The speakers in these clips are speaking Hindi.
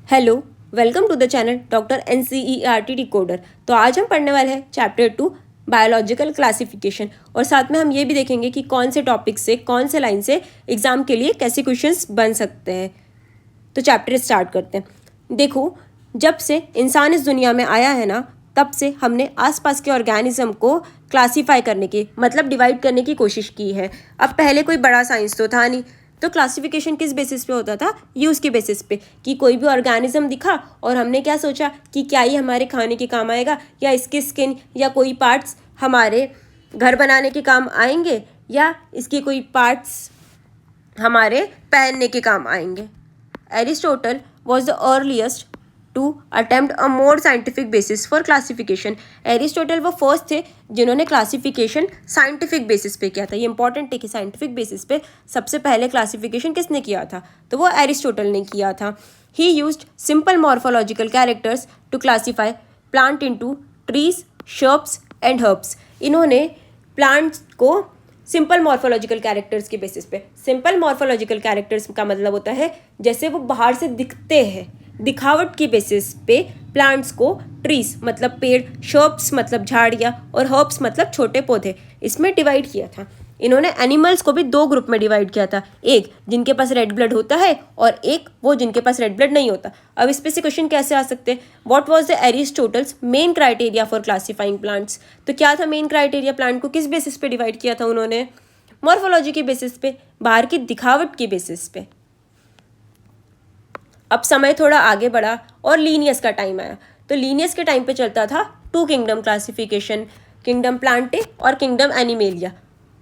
Hello, welcome to the channel doctor NCERT decoder. तो आज हम पढ़ने वाले हैं चैप्टर 2 बायोलॉजिकल क्लासिफिकेशन और साथ में हम ये भी देखेंगे कि कौन से टॉपिक से कौन से लाइन से एग्ज़ाम के लिए कैसे क्वेश्चंस बन सकते हैं। तो चैप्टर स्टार्ट करते हैं। देखो, जब से इंसान इस दुनिया में आया है ना, तब से हमने आसपास के ऑर्गेनिज्म को क्लासीफाई करने की मतलब डिवाइड करने की कोशिश की है। अब पहले कोई बड़ा साइंस तो था नहीं, तो क्लासिफिकेशन किस बेसिस पे होता था? यूज़ के बेसिस पे कि कोई भी ऑर्गेनिज्म दिखा और हमने क्या सोचा कि क्या ये हमारे खाने के काम आएगा, या इसकी स्किन या कोई पार्ट्स हमारे घर बनाने के काम आएंगे, या इसके कोई पार्ट्स हमारे पहनने के काम आएंगे। Aristotle was the earliest to attempt a more scientific basis for classification. Aristotle वो फर्स्ट थे जिन्होंने क्लासिफिकेशन साइंटिफिक बेसिस पे किया था। ये इंपॉर्टेंट है कि साइंटिफिक बेसिस पे सबसे पहले क्लासिफिकेशन किसने किया था? तो वो एरिस्टोटल ने किया था। He used simple morphological characters to classify plant into trees, shrubs and herbs. इन्होंने प्लांट्स को सिंपल मॉर्फोलॉजिकल कैरेक्टर्स के बेसिस पे, सिंपल मॉर्फोलॉजिकल कैरेक्टर्स का मतलब होता है जैसे वो बाहर से दिखते हैं, दिखावट की बेसिस पे प्लांट्स को ट्रीज मतलब पेड़, शर्ब्स मतलब झाड़ियाँ और हर्ब्स मतलब छोटे पौधे, इसमें डिवाइड किया था। इन्होंने एनिमल्स को भी दो ग्रुप में डिवाइड किया था, एक जिनके पास रेड ब्लड होता है और एक वो जिनके पास रेड ब्लड नहीं होता। अब इस पे से क्वेश्चन कैसे आ सकते हैं? What was the Aristotle's main criteria for classifying plants? तो क्या था मेन क्राइटेरिया? प्लांट को किस बेसिस पे डिवाइड किया था उन्होंने? मॉर्फोलॉजी के बेसिस पे, बाहर की दिखावट की बेसिस पे। अब समय थोड़ा आगे बढ़ा और लीनियस का टाइम आया। तो लीनियस के टाइम पे चलता था two kingdom classification, kingdom Plantae और किंगडम एनिमेलिया।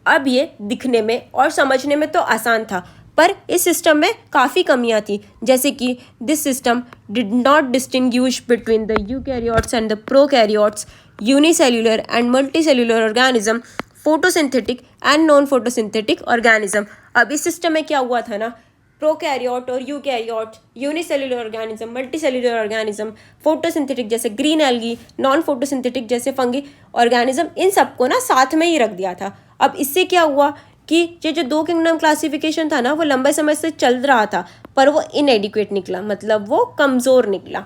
अब ये दिखने में और समझने में तो आसान था, पर इस सिस्टम में काफ़ी कमियां थी, जैसे कि this system did not distinguish between the eukaryotes and the prokaryotes, unicellular and multicellular organism, photosynthetic and non photosynthetic organism. अब इस सिस्टम में क्या हुआ था ना, प्रोकैरियोट और eukaryote, unicellular organism, multicellular organism, photosynthetic जैसे ग्रीन एल्गी, नॉन फोटोसिंथेटिक जैसे फंगी ऑर्गेनिज्म, इन सबको ना साथ में ही रख दिया था। अब इससे क्या हुआ कि ये जो दो किंगडम क्लासिफिकेशन था ना, वो लंबे समय से चल रहा था, पर वो इनएडिक्वेट निकला, मतलब वो कमज़ोर निकला।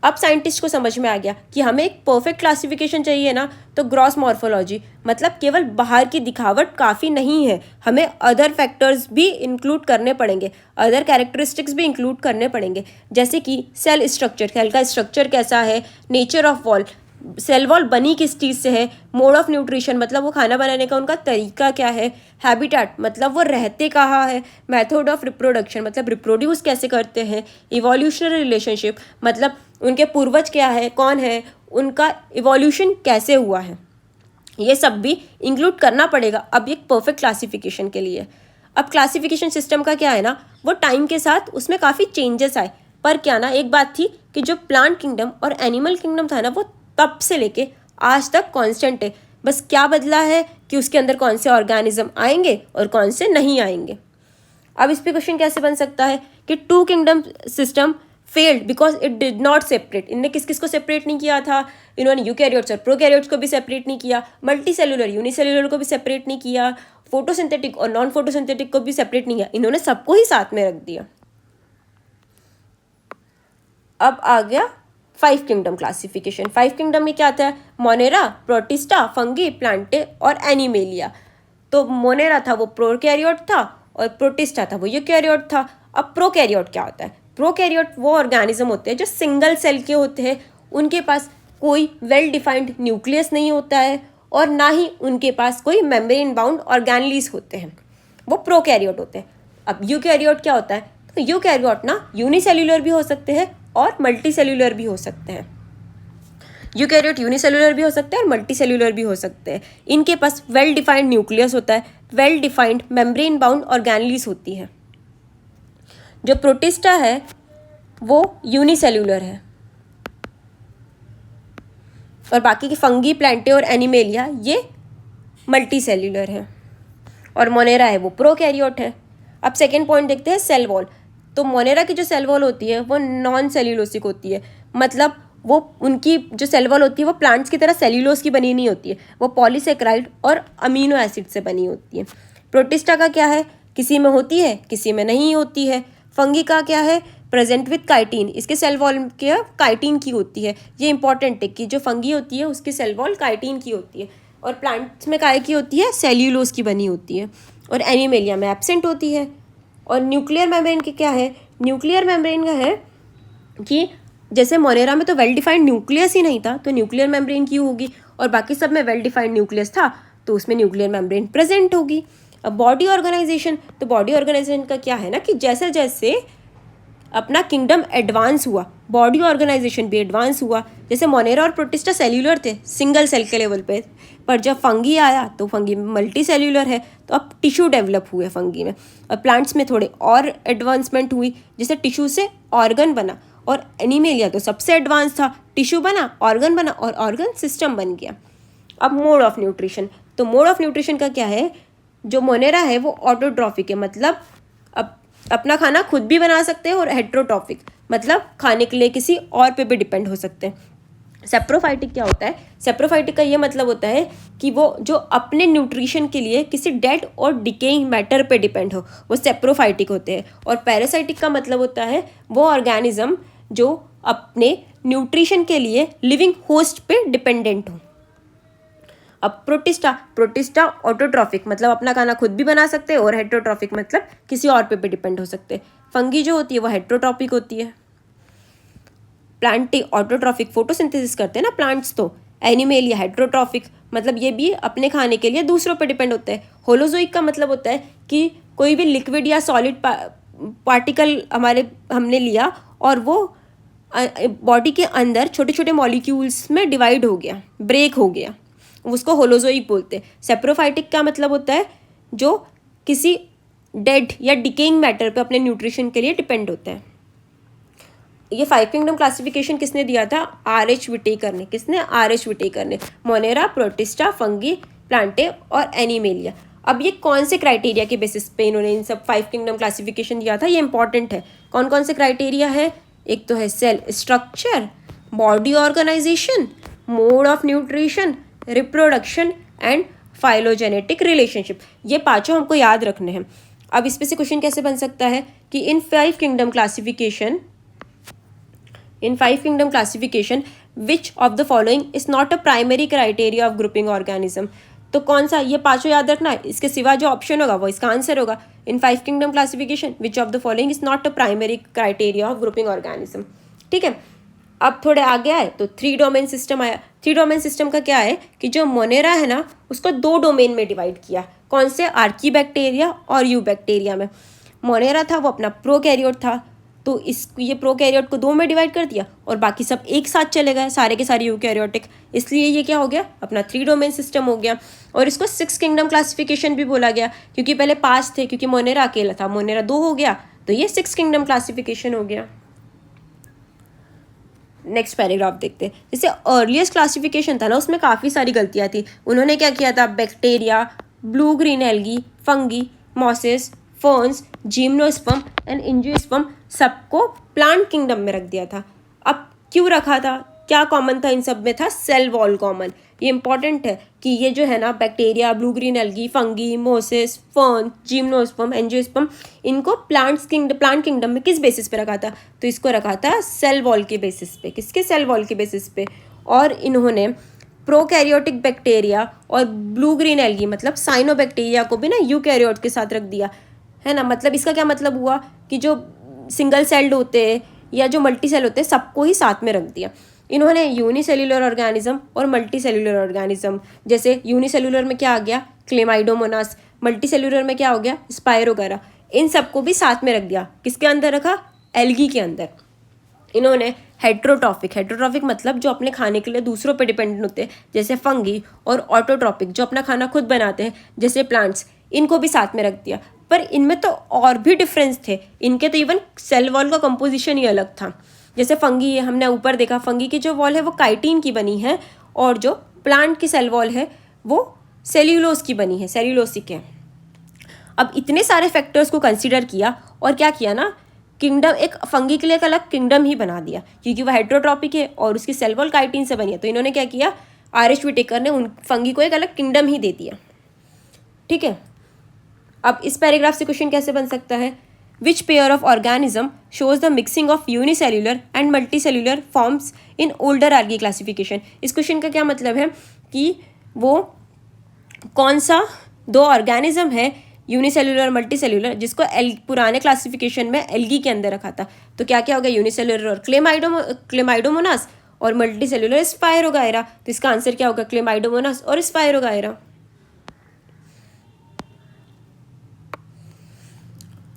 अब साइंटिस्ट को समझ में आ गया कि हमें एक परफेक्ट क्लासिफिकेशन चाहिए ना, तो ग्रॉस मॉर्फोलॉजी मतलब केवल बाहर की दिखावट काफ़ी नहीं है, हमें अदर फैक्टर्स भी इंक्लूड करने पड़ेंगे, अदर कैरेक्टरिस्टिक्स भी इंक्लूड करने पड़ेंगे, जैसे कि सेल स्ट्रक्चर, सेल का स्ट्रक्चर कैसा है, nature of wall, cell wall बनी किस चीज़ से है, मोड ऑफ न्यूट्रिशन मतलब वो खाना बनाने का उनका तरीका क्या है, हैबिटेट मतलब वो रहते कहाँ है, मेथड ऑफ रिप्रोडक्शन मतलब रिप्रोड्यूस कैसे करते हैं, इवोल्यूशनरी रिलेशनशिप मतलब उनके पूर्वज क्या है, कौन है, उनका इवोल्यूशन कैसे हुआ है, ये सब भी इंक्लूड करना पड़ेगा अब एक परफेक्ट क्लासिफिकेशन के लिए। अब क्लासिफिकेशन सिस्टम का क्या है ना, वो टाइम के साथ उसमें काफ़ी चेंजेस आए, पर क्या ना एक बात थी कि जो प्लांट किंगडम और एनिमल किंगडम था ना, वो तब से लेके आज तक कांस्टेंट है। बस क्या बदला है कि उसके अंदर कौन से ऑर्गेनिज्म आएंगे और कौन से नहीं आएंगे। अब इस पे क्वेश्चन कैसे बन सकता है कि two kingdom system failed because it did not separate. इनने किस किस को सेपरेट नहीं किया था? इन्होंने यूकैरियोट्स और प्रोकैरियोट्स को भी सेपरेट नहीं किया, मल्टी सेलुलर यूनिसेल्युलर को भी सेपरेट नहीं किया, फोटोसिंथेटिक और नॉन फोटोसिंथेटिक को भी सेपरेट नहीं किया, इन्होंने सबको ही साथ में रख दिया। अब आ गया 5 किंगडम क्लासिफिकेशन। 5 किंगडम में क्या आता है? मोनेरा, प्रोटिस्टा, फंगी, प्लांटे और एनिमेलिया। तो मोनेरा था वो प्रोकैरियोट था और प्रोटिस्टा था वो यूकैरियोट था। अब प्रोकैरियोट क्या होता है? प्रोकैरियोट वो ऑर्गेनिज्म होते हैं जो सिंगल सेल के होते हैं, उनके पास कोई वेल डिफाइंड न्यूक्लियस नहीं होता है और ना ही उनके पास कोई मेम्ब्रेन बाउंड ऑर्गेनेलिस होते हैं, वो प्रोकैरियोट होते हैं। अब यूकैरियोट क्या होता है? तो यूकैरियोट ना यूनिसेल्युलर भी हो सकते हैं और मल्टी सेल्युलर भी हो सकते हैं। यूकैरियोट यूनिसेल्युलर भी हो सकते हैं और मल्टी सेल्युलर भी हो सकते हैं। इनके पास वेल डिफाइंड न्यूक्लियस होता है, well defined membrane bound organelles होती है। जो प्रोटिस्टा है वो यूनिसेल्युलर है और बाकी के फंगी, प्लांटे और एनिमेलिया ये मल्टी सेल्युलर है, और मोनेरा है वो प्रोकैरियोट है। अब सेकेंड पॉइंट देखते हैं, सेल वॉल। तो मोनेरा की जो सेल वॉल होती है वो नॉन सेल्यूलोसिक होती है, मतलब वो उनकी जो सेल वॉल होती है वो प्लांट्स की तरह सेल्यूलोस की बनी नहीं होती है, वो पॉलीसेक्राइड और अमीनो एसिड से बनी होती है। प्रोटिस्टा का क्या है? किसी में होती है, किसी में नहीं होती है। फंगी का क्या है? प्रेजेंट विथ काइटिन, इसके सेल वॉल क्या काइटिन की होती है। ये इंपॉर्टेंट है कि जो फंगी होती है उसकी सेल वॉल काइटिन की होती है, और प्लांट्स में काय की होती है, सेल्यूलोज की बनी होती है, और एनिमेलिया में एब्सेंट होती है। और न्यूक्लियर मेम्ब्रेन की क्या है, न्यूक्लियर मेम्ब्रेन का है कि जैसे मोनेरा में तो वेल डिफाइंड न्यूक्लियस ही नहीं था, तो न्यूक्लियर मेम्ब्रेन की होगी, और बाकी सब में वेल डिफाइंड न्यूक्लियस था तो उसमें न्यूक्लियर मेम्ब्रेन प्रेजेंट होगी। अब बॉडी ऑर्गेनाइजेशन, तो बॉडी ऑर्गेनाइजेशन का क्या है ना कि जैसे जैसे अपना किंगडम एडवांस हुआ, बॉडी ऑर्गेनाइजेशन भी एडवांस हुआ। जैसे मोनेरा और प्रोटिस्टा सेल्यूलर थे, सिंगल सेल के लेवल पे, पर जब फंगी आया तो फंगी मल्टी सेल्यूलर है, तो अब टिश्यू डेवलप हुए फंगी में। और प्लांट्स में थोड़े और एडवांसमेंट हुई, जैसे टिश्यू से ऑर्गन बना, और एनिमेलिया तो सबसे एडवांस था, टिश्यू बना, ऑर्गन बना, और ऑर्गन सिस्टम बन गया। अब मोड ऑफ न्यूट्रिशन, तो मोड ऑफ न्यूट्रिशन का क्या है, जो मोनेरा है वो ऑटोट्रॉफिक है, मतलब अब अपना खाना खुद भी बना सकते हैं, और हेट्रोट्रॉफिक मतलब खाने के लिए किसी और पे भी डिपेंड हो सकते हैं। सेप्रोफाइटिक क्या होता है, सेप्रोफाइटिक का ये मतलब होता है कि वो जो अपने न्यूट्रिशन के लिए किसी डेड और डिकेइंग मैटर पे डिपेंड हो, वो सेप्रोफाइटिक होते हैं। और पैरासाइटिक का मतलब होता है वो ऑर्गेनिज्म जो अपने न्यूट्रिशन के लिए लिविंग होस्ट पे डिपेंडेंट हो। अब प्रोटिस्टा ऑटोट्रॉफिक मतलब अपना खाना खुद भी बना सकते हैं, और हेट्रोट्रॉफिक मतलब किसी और पे भी डिपेंड हो सकते हैं। फंगी जो होती है वो हेट्रोट्रॉपिक होती है। प्लांटी ऑटोट्रॉफिक फोटोसिंथेसिस करते हैं ना प्लांट्स, तो एनिमेलिया हेट्रोट्रॉफिक मतलब ये भी अपने खाने के लिए दूसरों पे डिपेंड होता है। होलोजोइक का मतलब होता है कि कोई भी लिक्विड या सॉलिड पार्टिकल हमने लिया और वो बॉडी के अंदर छोटे छोटे मॉलिक्यूल्स में डिवाइड हो गया, ब्रेक हो गया, उसको होलोजोइक बोलते हैं। सेप्रोफाइटिक का मतलब होता है जो किसी डेड या डिकेइंग मैटर पे अपने न्यूट्रिशन के लिए डिपेंड होता है। ये 5 किंगडम क्लासिफिकेशन किसने दिया था, आर.एच. विटेकर ने। किसने, आर.एच. विटेकर ने। मोनेरा, प्रोटिस्टा, फंगी, प्लांटे और एनिमेलिया। अब ये कौन से क्राइटेरिया के बेसिस पे इन्होंने इन सब 5 किंगडम क्लासिफिकेशन दिया था, ये इंपॉर्टेंट है। कौन कौन से क्राइटेरिया है, एक तो है cell structure, body organisation, mode of nutrition, reproduction and phylogenetic relationship. ये पांचों हमको याद रखने हैं। अब इस पे से क्वेश्चन कैसे बन सकता है कि इन 5 kingdom classification which of the following is not a primary criteria of grouping organism. तो कौन सा, ये पांचों याद रखना है, इसके सिवा जो ऑप्शन होगा वो इसका आंसर होगा। इन 5 kingdom classification which of the following is not a primary criteria of grouping organism. ठीक है, अब थोड़े आगे आए तो 3 डोमेन सिस्टम आया। 3 डोमेन सिस्टम का क्या है कि जो मोनेरा है ना उसको 2 डोमेन में डिवाइड किया। कौन से, आर्की बैक्टीरिया और यू बैक्टीरिया में। मोनेरा था वो अपना प्रोकैरियोट था, तो ये प्रोकैरियोट को 2 में डिवाइड कर दिया, और बाकी सब एक साथ चले गए, सारे के सारे यूकैरियोटिक। इसलिए ये क्या हो गया, अपना 3 डोमेन सिस्टम हो गया। और इसको 6 किंगडम क्लासिफिकेशन भी बोला गया, क्योंकि पहले 5 थे, क्योंकि मोनेरा अकेला था, मोनेरा 2 हो गया, तो ये 6 किंगडम क्लासिफिकेशन हो गया। नेक्स्ट पैराग्राफ देखते हैं। जैसे अर्लीस्ट क्लासिफिकेशन था ना, उसमें काफ़ी सारी गलतियाँ थी। उन्होंने क्या किया था, bacteria, blue green algae, fungi, mosses, ferns, gymnosperm and angiosperm सबको प्लांट किंगडम में रख दिया था। अब क्यों रखा था, क्या कॉमन था इन सब में, था सेल वॉल कॉमन। ये इंपॉर्टेंट है कि ये जो है ना bacteria, blue green algae, fungi, Moses, fern, gymnosperm, angiosperm, इनको प्लांट किंगडम में किस बेसिस पे रखा था, तो इसको रखा था सेल वॉल के बेसिस पे। किसके, सेल वॉल के बेसिस पे। और इन्होंने प्रोकैरियोटिक बैक्टीरिया और ब्लू ग्रीन एल्गी मतलब साइनोबैक्टीरिया को भी ना यूकैरियोट के साथ रख दिया है ना। मतलब इसका क्या मतलब हुआ कि जो सिंगल सेल्ड होते हैं या जो मल्टी सेल होते हैं सबको ही साथ में रख दिया। इन्होंने यूनिसेल्युलर ऑर्गेनिज्म और मल्टी सेल्युलर ऑर्गेनिज्म, जैसे यूनिसेल्युलर में क्या आ गया, क्लेमाइडोमोनास, मल्टी सेल्युलर में क्या हो गया, स्पायरोगारा, इन सबको भी साथ में रख दिया। किसके अंदर रखा, एल्गी के अंदर। इन्होंने हेट्रोट्रॉफिक मतलब जो अपने खाने के लिए दूसरों पर डिपेंडेंट होते हैं, जैसे फंगी, और ऑटोट्रॉपिक जो अपना खाना खुद बनाते हैं, जैसे प्लांट्स, इनको भी साथ में रख दिया। पर इनमें तो और भी डिफरेंस थे, इनके तो इवन सेल वॉल का कंपोजिशन ही अलग था। जैसे फंगी है, हमने ऊपर देखा, फंगी की जो वॉल है वो काइटिन की बनी है, और जो प्लांट की सेल वॉल है वो सेल्यूलोज की बनी है, सेल्यूलोसिक है। अब इतने सारे फैक्टर्स को कंसीडर किया और क्या किया ना, किंगडम, एक फंगी के लिए एक अलग किंगडम ही बना दिया, क्योंकि वह हेट्रोट्रॉपिक है और उसकी सेल वॉल काइटिन से बनी है। तो इन्होंने क्या किया, आर.एच. विटेकर ने उन फंगी को एक अलग किंगडम ही दे दिया। ठीक है, अब इस पैराग्राफ से क्वेश्चन कैसे बन सकता है, which pair of organism shows the mixing of unicellular and multicellular forms in older algae classification. इस क्वेश्चन का क्या मतलब है कि वो कौन सा दो ऑर्गेनिज्म है यूनिसेल्यूलर और मल्टीसेल्यूलर जिसको पुराने क्लासिफिकेशन में एल्गी के अंदर रखा था। तो क्या क्या होगा, यूनिसेल्यूलर और क्लेमाइडोमोनास और मल्टीसेल्यूलर स्पाइरोगायरा। तो इसका आंसर क्या होगा, क्लेमाइडोमोनास और spirogyra.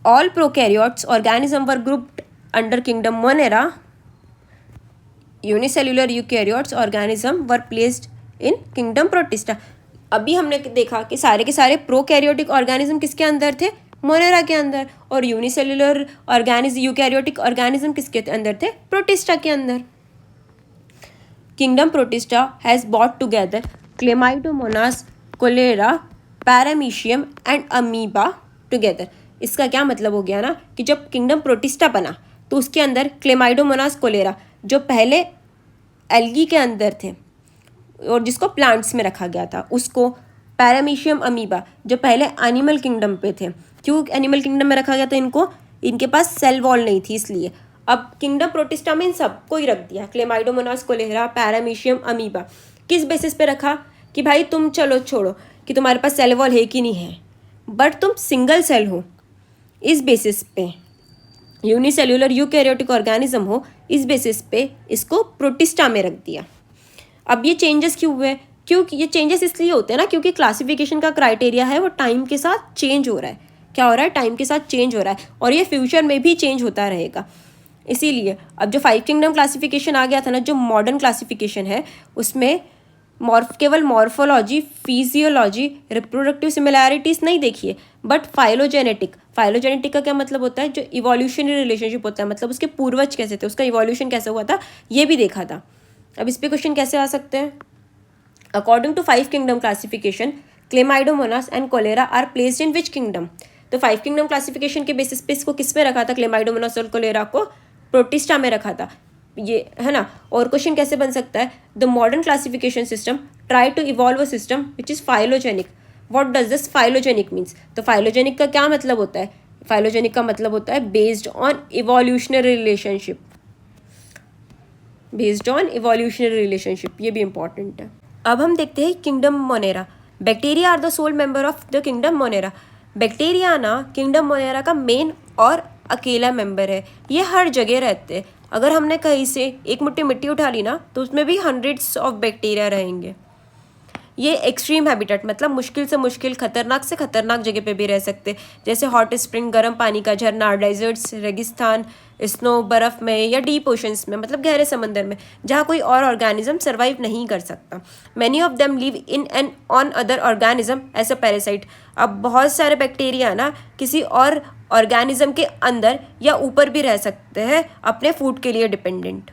All prokaryotes organism were grouped under kingdom Monera. Unicellular eukaryotes organism were placed in kingdom Protista. अभी हमने देखा कि सारे के सारे प्रोकैरियोटिक ऑर्गेनिज्म किसके अंदर थे, मोनेरा के अंदर, और यूनिसेल्युलर यूकैरियोटिक ऑर्गेनिज्म किसके अंदर थे, प्रोटिस्टा के अंदर। Kingdom Protista has brought together Chlamydomonas, Chlorella, Paramecium and Amoeba together. इसका क्या मतलब हो गया ना कि जब किंगडम प्रोटिस्टा बना तो उसके अंदर क्लेमाइडोमोनास, कोलेरा जो पहले एल्गी के अंदर थे और जिसको प्लांट्स में रखा गया था, उसको पैरामीशियम, अमीबा जो पहले एनिमल किंगडम पे थे। क्यों एनिमल किंगडम में रखा गया था इनको, इनके पास सेल वॉल नहीं थी इसलिए। अब किंगडम प्रोटिस्टा में इन सबको ही रख दिया, क्लेमाइडोमोनास, कोलेरा, पैरामीशियम, अमीबा। किस बेसिस पे रखा कि भाई तुम चलो छोड़ो कि तुम्हारे पास सेल वॉल है कि नहीं है, बट तुम सिंगल सेल हो, इस बेसिस पे यूनिसेल्युलर यूकैरियोटिक ऑर्गेनिज्म हो, इस बेसिस पे इसको प्रोटिस्टा में रख दिया। अब ये चेंजेस क्यों हुए, क्योंकि ये चेंजेस इसलिए होते हैं ना क्योंकि क्लासिफिकेशन का क्राइटेरिया है वो टाइम के साथ चेंज हो रहा है। क्या हो रहा है, टाइम के साथ चेंज हो रहा है और ये फ्यूचर में भी चेंज होता रहेगा। इसीलिए अब जो 5 किंगडम क्लासिफिकेशन आ गया था ना, जो मॉडर्न क्लासिफिकेशन है, उसमें केवल मॉर्फोलॉजी, फिजियोलॉजी, रिप्रोडक्टिव सिमिलैरिटीज़ नहीं देखिए, बट फाइलोजेनेटिक का क्या मतलब होता है, जो इवोल्यूशनरी रिलेशनशिप होता है, मतलब उसके पूर्वज कैसे थे, उसका इवोल्यूशन कैसे हुआ था, ये भी देखा था। अब इस पे क्वेश्चन कैसे आ सकते हैं, according to 5 kingdom classification Chlamydomonas and Chlorella are placed in which kingdom. तो 5 किंगडम क्लासिफिकेशन के बेसिस पे इसको किस में रखा था, क्लेमाइडोमोनास और कोलेरा को प्रोटिस्टा में रखा था, ये है ना। और क्वेश्चन कैसे बन सकता है, the modern classification system try to evolve a system which is phylogenetic. What does this phylogenetic means, तो फाइलोजेनिक का क्या मतलब होता है, फाइलोजेनिक का मतलब होता है based on evolutionary relationship, based on evolutionary relationship, ये भी इंपॉर्टेंट है। अब हम देखते हैं kingdom Monera. Bacteria are the sole member of the kingdom Monera. Bacteria ना किंगडम मोनेरा का मेन और अकेला मेंबर है, ये हर जगह रहते हैं। अगर हमने कहीं से एक मुट्ठी मिट्टी उठा ली ना तो उसमें भी हंड्रेड्स ऑफ बैक्टीरिया रहेंगे। ये एक्सट्रीम हैबिटेट मतलब मुश्किल से मुश्किल, खतरनाक से खतरनाक जगह पे भी रह सकते, जैसे हॉट स्प्रिंग, गर्म पानी का झरना, डेजर्ट्स, रेगिस्तान, स्नो, बर्फ़ में, या डीप ओशंस में मतलब गहरे समंदर में, जहाँ कोई और ऑर्गेनिज्म सर्वाइव नहीं कर सकता। Many of them live in and on other organism as a parasite. अब बहुत सारे बैक्टीरिया ना किसी और ऑर्गेनिज्म के अंदर या ऊपर भी रह सकते हैं, अपने फूड के लिए डिपेंडेंट।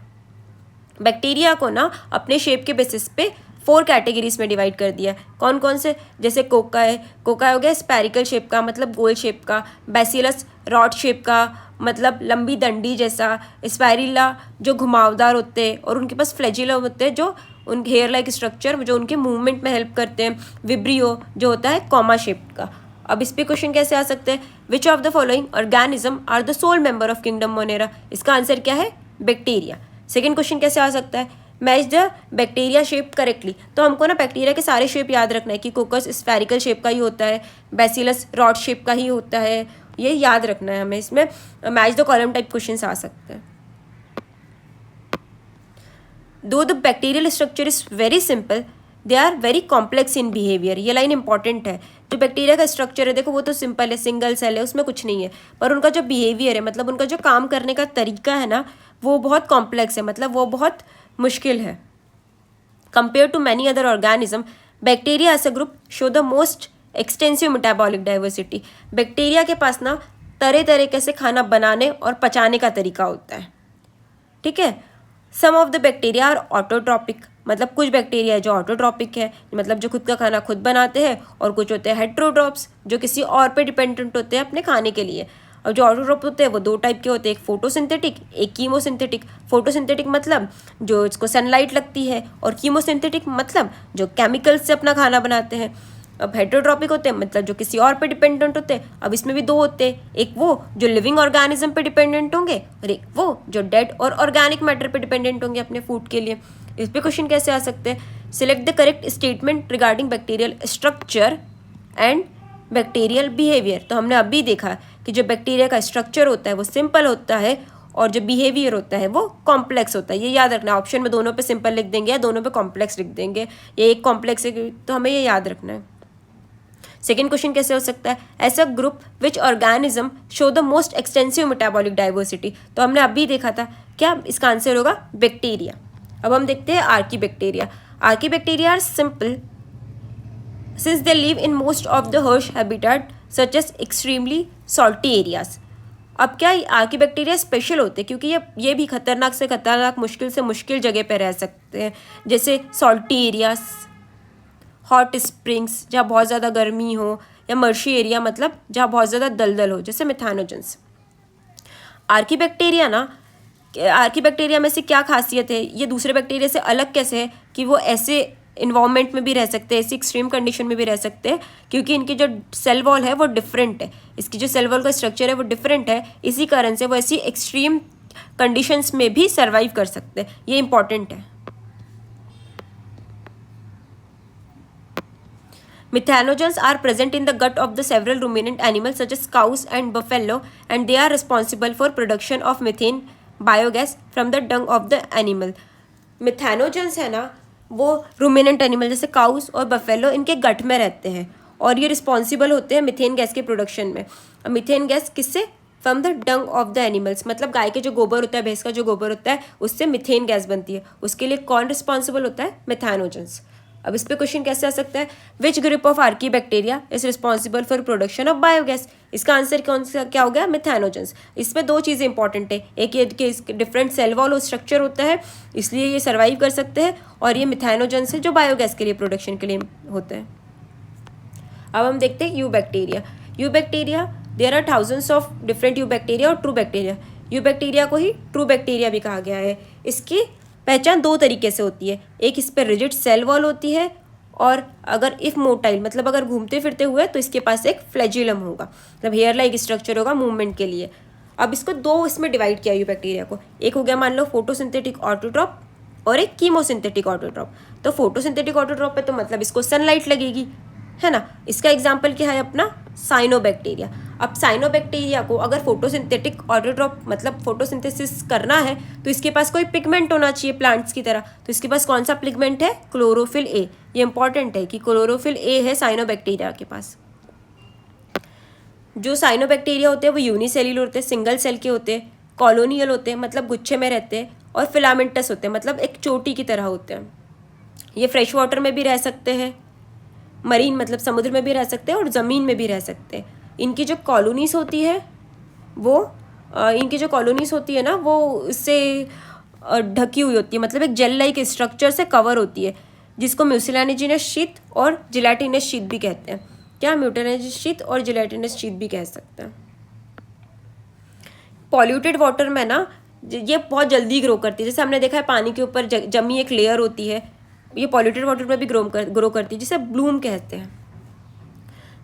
बैक्टीरिया को ना अपने शेप के बेसिस पे 4 कैटेगरीज में डिवाइड कर दिया। कौन कौन से, जैसे कोका है, कोका हो गया स्पैरिकल शेप का मतलब गोल शेप का, बैसिलस रॉड शेप का मतलब लंबी डंडी जैसा, स्पाइरिला जो घुमावदार होते हैं और उनके पास फ्लैजिलम होते हैं जो उन हेयर लाइक स्ट्रक्चर जो उनके मूवमेंट में हेल्प करते हैं, विब्रियो जो होता है कॉमा शेप का। अब इस पे क्वेश्चन कैसे आ सकते हैं, which of the following organism are the sole member of kingdom Monera. इसका आंसर क्या है, बैक्टीरिया। सेकेंड क्वेश्चन कैसे आ सकता है, match the bacteria shape correctly. तो हमको ना बैक्टीरिया के सारे शेप याद रखना है कि कोकस स्फेरिकल शेप का ही होता है, बैसिलस रॉड शेप का ही होता है, ये याद रखना है हमें। इसमें match the column type question आ सकते हैं। Though the bacterial structure is very simple they are very complex in behaviour. ये लाइन इंपॉर्टेंट है। जो बैक्टीरिया का स्ट्रक्चर है देखो वो तो सिंपल है, सिंगल सेल है, उसमें कुछ नहीं है, पर उनका जो बिहेवियर है मतलब उनका जो काम करने का तरीका है ना वो बहुत कॉम्प्लेक्स है, मतलब वो बहुत मुश्किल है। Compare to many other organism bacteria as a group show the most extensive metabolic diversity. Bacteria के पास ना तरह तरीके से खाना बनाने और पचाने का तरीका होता है, ठीक है। Some of the bacteria are autotrophic, मतलब कुछ बैक्टीरिया है जो ऑटोट्रॉपिक है, मतलब जो खुद का खाना खुद बनाते हैं, और कुछ होते हैं हेट्रोट्रॉप्स जो किसी और पे डिपेंडेंट होते हैं अपने खाने के लिए। और जो ऑटोट्रॉप होते हैं वो 2 टाइप के होते हैं, एक फोटोसिंथेटिक, एक कीमोसिंथेटिक। फोटोसिंथेटिक मतलब जो इसको सनलाइट लगती है, और कीमोसिंथेटिक मतलब जो केमिकल्स से अपना खाना बनाते हैं। अब हेटेरोट्रॉपिक होते हैं मतलब जो किसी और पे डिपेंडेंट होते हैं। अब इसमें भी दो होते हैं, एक वो जो लिविंग ऑर्गेनिज्म पे डिपेंडेंट होंगे और एक वो जो डेड और ऑर्गेनिक मैटर पे डिपेंडेंट होंगे अपने फूड के लिए। इस पे क्वेश्चन कैसे आ सकते हैं? Select the correct statement regarding bacterial structure and bacterial behaviour. तो हमने अभी देखा कि जो बैक्टीरिया का स्ट्रक्चर होता है वो सिंपल होता है और जो बिहेवियर होता है वो कॉम्प्लेक्स होता है। ये याद रखना, ऑप्शन में दोनों पे सिंपल लिख देंगे या दोनों पे कॉम्प्लेक्स लिख देंगे, ये एक कॉम्प्लेक्स है तो हमें ये याद रखना है। सेकेंड क्वेश्चन कैसे हो सकता है? ऐसा group which organism show the most extensive metabolic diversity. तो हमने अभी देखा था, क्या इसका आंसर होगा? बैक्टीरिया। अब हम देखते हैं archaebacteria. Archaebacteria are simple since they live in most of the harsh habitat such as extremely salty areas। अब क्या आर्कीबैक्टीरिया स्पेशल होते हैं क्योंकि ये भी खतरनाक से खतरनाक, मुश्किल से मुश्किल जगह पे रह सकते हैं, जैसे सॉल्टी एरियाज, हॉट स्प्रिंग्स जहाँ बहुत ज़्यादा गर्मी हो, या मर्शी एरिया मतलब जहाँ बहुत ज़्यादा दलदल हो, जैसे मिथानोजेंस। आर्कीबैक्टीरिया में से क्या खासियत है, ये दूसरे बैक्टीरिया से अलग कैसे है कि वो ऐसे इन्वायरमेंट में भी रह सकते हैं, ऐसी एक्सट्रीम कंडीशन में भी रह सकते हैं क्योंकि इनकी जो सेल वॉल है वो डिफरेंट है, इसकी जो सेल वॉल का स्ट्रक्चर है वो डिफरेंट है, इसी कारण से वो ऐसी एक्सट्रीम कंडीशंस में भी सर्वाइव कर सकते हैं। ये इंपॉर्टेंट है। Methanogens are present in the gut of the several ruminant animals such as cows and buffalo and they are responsible for production of methane biogas from the dung of the animal। Methanogens है ना वो रूमिनेंट एनिमल जैसे काउस और बफेलो इनके गट में रहते हैं और ये रिस्पॉन्सिबल होते हैं मिथेन गैस के प्रोडक्शन में। अब मिथेन गैस किससे? From the Dang of the animals, मतलब गाय के जो गोबर होता है, भैंस का जो गोबर होता है, उससे मिथेन गैस बनती है। उसके लिए कौन रिस्पॉन्सिबल होता है? मिथेनोजेंस। अब इस पे क्वेश्चन कैसे आ सकता है? Which group of archaebacteria is responsible for production of biogas. इसका आंसर कौन सा क्या हो गया? मिथेनोजेंस। इसमें दो चीज़ें इंपॉर्टेंट है, एक ये कि इसके डिफरेंट सेल वॉल और स्ट्रक्चर होता है इसलिए ये सर्वाइव कर सकते हैं, और ये मिथेनोजेंस है जो बायोगैस के लिए प्रोडक्शन के लिए होते हैं। अब हम देखते हैं eubacteria. Eubacteria there are thousands of different eubacteria और ट्रू बैक्टीरिया। यू बैक्टीरिया को ही ट्रू बैक्टीरिया भी कहा गया है। इसकी पहचान दो तरीके से होती है, एक इस पर रिजिड सेल वॉल होती है और अगर इफ मोटाइल मतलब अगर घूमते फिरते हुए तो इसके पास एक फ्लैजिलम होगा, मतलब हेयर लाइक स्ट्रक्चर होगा मूवमेंट के लिए। अब इसको दो इसमें डिवाइड किया यू बैक्टीरिया को, एक हो गया मान लो फोटोसिंथेटिक ऑटोट्रॉप और एक कीमोसिंथेटिक ऑटोट्रॉप। तो फोटोसिंथेटिक ऑटोट्रॉप पे तो मतलब इसको सनलाइट लगेगी, है ना। इसका एग्जाम्पल क्या है अपना? साइनोबैक्टीरिया। अब साइनोबैक्टीरिया को अगर फोटोसिंथेटिक ऑटोट्रॉप मतलब फोटोसिंथेसिस करना है तो इसके पास कोई पिगमेंट होना चाहिए प्लांट्स की तरह, तो इसके पास कौन सा पिगमेंट है? Chlorophyll A. ये इंपॉर्टेंट है कि क्लोरोफिल ए है साइनोबैक्टीरिया के पास। जो साइनोबैक्टीरिया होते हैं वो यूनिसेल्युलर होते हैं, सिंगल सेल के होते हैं, कॉलोनियल होते हैं मतलब गुच्छे में रहते हैं, और फिलामेंटस होते हैं मतलब एक चोटी की तरह होते हैं। ये फ्रेश वाटर में भी रह सकते हैं, मरीन मतलब समुद्र में भी रह सकते हैं और ज़मीन में भी रह सकते हैं। इनकी जो कॉलोनीज होती है वो उससे ढकी हुई होती है, मतलब एक जेल लाइक स्ट्रक्चर से कवर होती है जिसको म्यूसिलेनिजिनस शीट और जिलेटिनस शीट भी कहते हैं। क्या? म्यूसिलेनिजिनस शीट और जिलेटिनस शीट भी कह सकते हैं। पॉल्यूटेड वाटर में ना ये बहुत जल्दी ग्रो करती है, जैसे हमने देखा है पानी के ऊपर जमी एक लेयर होती है, ये पॉल्यूटेड वाटर में भी ग्रो करती है जिसे ब्लूम कहते हैं।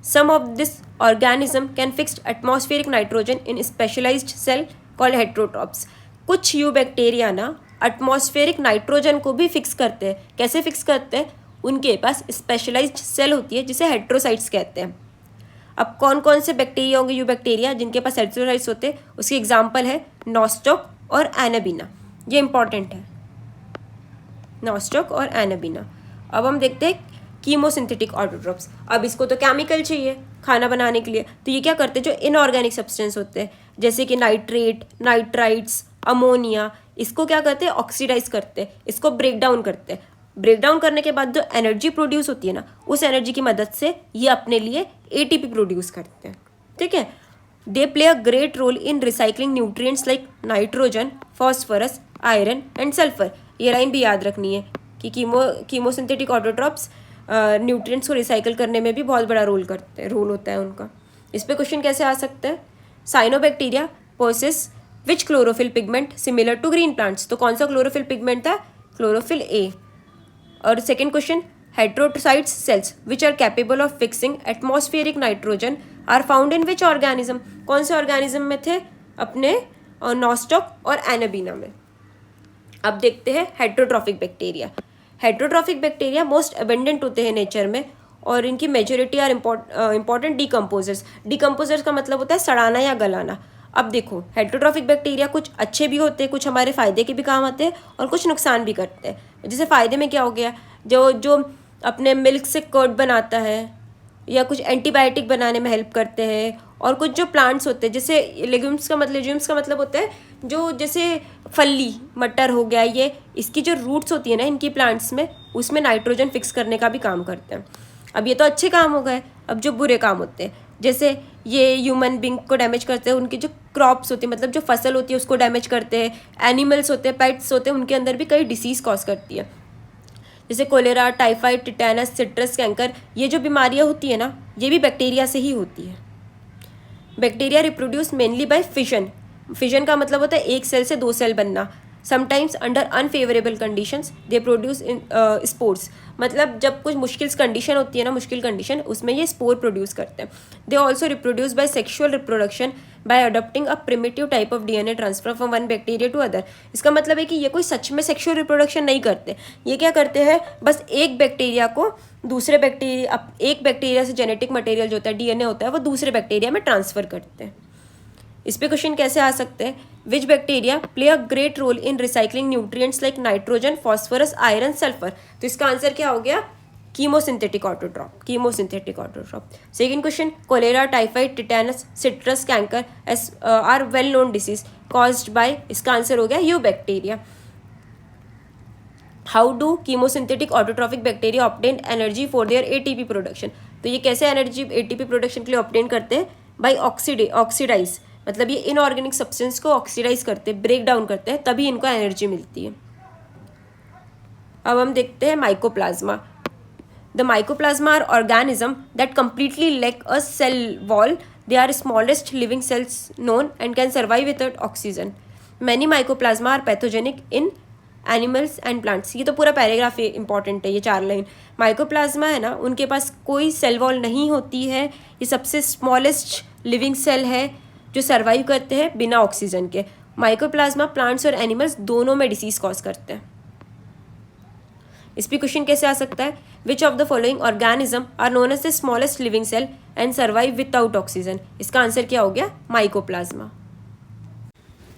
Some of this organism can fix atmospheric nitrogen in specialised cell called heterotrophs. कुछ यू बैक्टीरिया ना एटमॉस्फेरिक नाइट्रोजन को भी फिक्स करते हैं। कैसे फिक्स करते हैं? उनके पास स्पेशलाइज्ड सेल होती है जिसे हेट्रोसाइट्स कहते हैं। अब कौन कौन से बैक्टीरिया होंगे यू बैक्टीरिया जिनके पास हेट्रोसाइट्स होते हैं? उसकी एग्जाम्पल है नॉस्टॉक और एनाबीना। ये इंपॉर्टेंट है, नॉस्टॉक और एनाबीना। अब हम देखते हैं कीमोसिंथेटिक ऑटोट्रॉप्स। अब इसको तो केमिकल चाहिए खाना बनाने के लिए, तो ये क्या करते हैं? जो इनऑर्गेनिक सब्सटेंस होते हैं जैसे कि नाइट्रेट, नाइट्राइट्स, अमोनिया, इसको क्या करते हैं? ऑक्सीडाइज करते हैं, इसको ब्रेक डाउन करते हैं। ब्रेक डाउन करने के बाद जो एनर्जी प्रोड्यूस होती है ना, उस एनर्जी की मदद से ये अपने लिए एटीपी प्रोड्यूस करते हैं। ठीक है। They play a great role in recycling nutrients like nitrogen, phosphorus, iron and sulphur. ये लाइन भी याद रखनी है कि कीमोसिंथेटिक ऑटोट्रॉप्स न्यूट्रिएंट्स को रिसाइकल करने में भी बहुत बड़ा रोल होता है उनका। इस पे क्वेश्चन कैसे आ सकता है? Cyanobacteria possess which chlorophyll pigment similar to green plants. तो कौन सा क्लोरोफिल पिगमेंट था? Chlorophyll A. और second question, heterocytes cells which are capable of fixing atmospheric nitrogen are found in which organism, कौन से ऑर्गेनिज्म में थे, अपने नॉस्टॉक और एनाबीना में। अब देखते हैं heterotrophic bacteria. Heterotrophic bacteria most abundant होते हैं नेचर में और इनकी मेजोरिटी आर इम्पॉर्टेंट डिकम्पोजर्स का मतलब होता है सड़ाना या गलाना। अब देखो हेट्रोट्रॉफिक बैक्टीरिया कुछ अच्छे भी होते हैं, कुछ हमारे फ़ायदे के भी काम आते हैं और कुछ नुकसान भी करते हैं। जैसे फ़ायदे में क्या हो गया, जो जो अपने मिल्क से कर्ड बनाता है या कुछ एंटीबायोटिक बनाने में हेल्प करते हैं, और कुछ जो प्लांट्स होते हैं जैसे लेग्यूम्स का मतलब होता है जो जैसे फली मटर हो गया, ये इसकी जो रूट्स होती है ना इनकी प्लांट्स में, उसमें नाइट्रोजन फिक्स करने का भी काम करते हैं। अब ये तो अच्छे काम हो गए। अब जो बुरे काम होते हैं जैसे ये ह्यूमन बींग को डैमेज करते हैं, उनकी जो क्रॉप्स होती है मतलब जो फसल होती है उसको डैमेज करते हैं। एनिमल्स होते हैं, पेट्स होते हैं, उनके अंदर भी कई डिसीज़ कॉज करती है, जैसे cholera, typhoid, tetanus, citrus canker. ये जो बीमारियाँ होती है ना ये भी बैक्टीरिया से ही होती है। Bacteria reproduce mainly by fission का मतलब होता है एक सेल से दो सेल बनना। Sometimes under unfavourable conditions they produce in spores, मतलब जब कुछ मुश्किल कंडीशन होती है ना, मुश्किल कंडीशन, उसमें ये स्पोर प्रोड्यूस करते हैं। They also reproduce by sexual reproduction by adopting a primitive type of DNA transfer from one bacteria to other. इसका मतलब है कि ये कोई सच में सेक्शुअल रिप्रोडक्शन नहीं करते। ये क्या करते हैं, बस एक बैक्टीरिया को दूसरे बैक्टीरिया, एक बैक्टीरिया से जेनेटिक मटेरियल जो होता है डीएनए होता है वो दूसरे बैक्टीरिया में ट्रांसफ़र करते हैं। इस पे क्वेश्चन कैसे आ सकते हैं, which bacteria play a great role in recycling nutrients like nitrogen, phosphorus, iron, sulphur. तो इसका आंसर क्या हो गया, chemosynthetic autotroph. Second question, cholera, typhoid, tetanus, citrus canker are well known disease caused by, इसका आंसर हो गया eubacteria. How do chemosynthetic autotrophic bacteria obtain energy for their ATP production. तो ये कैसे एनर्जी एटीपी प्रोडक्शन के लिए ऑब्टेन करते हैं, बाय ऑक्सीडाइज, मतलब ये इनऑर्गेनिक सब्सटेंस को ऑक्सीडाइज करते हैं, ब्रेक डाउन करते हैं, तभी इनको एनर्जी मिलती है। अब हम देखते हैं mycoplasma. The mycoplasma are organism that completely lack a cell wall. They are smallest living cells known and can survive without oxygen. Many mycoplasma are pathogenic in animals and plants. ये तो पूरा पैराग्राफ इंपॉर्टेंट है, ये 4 लाइन। माइकोप्लाज्मा है ना, उनके पास कोई सेल वॉल नहीं होती है, ये सबसे स्मॉलेस्ट लिविंग सेल है जो सर्वाइव करते हैं बिना ऑक्सीजन के। माइकोप्लाज्मा प्लांट्स और एनिमल्स दोनों में डिसीज कॉज करते हैं। इस पर क्वेश्चन कैसे आ सकता है, which of the following organism are known as the smallest living cell and survive without oxygen. इसका आंसर क्या हो गया, माइकोप्लाज्मा।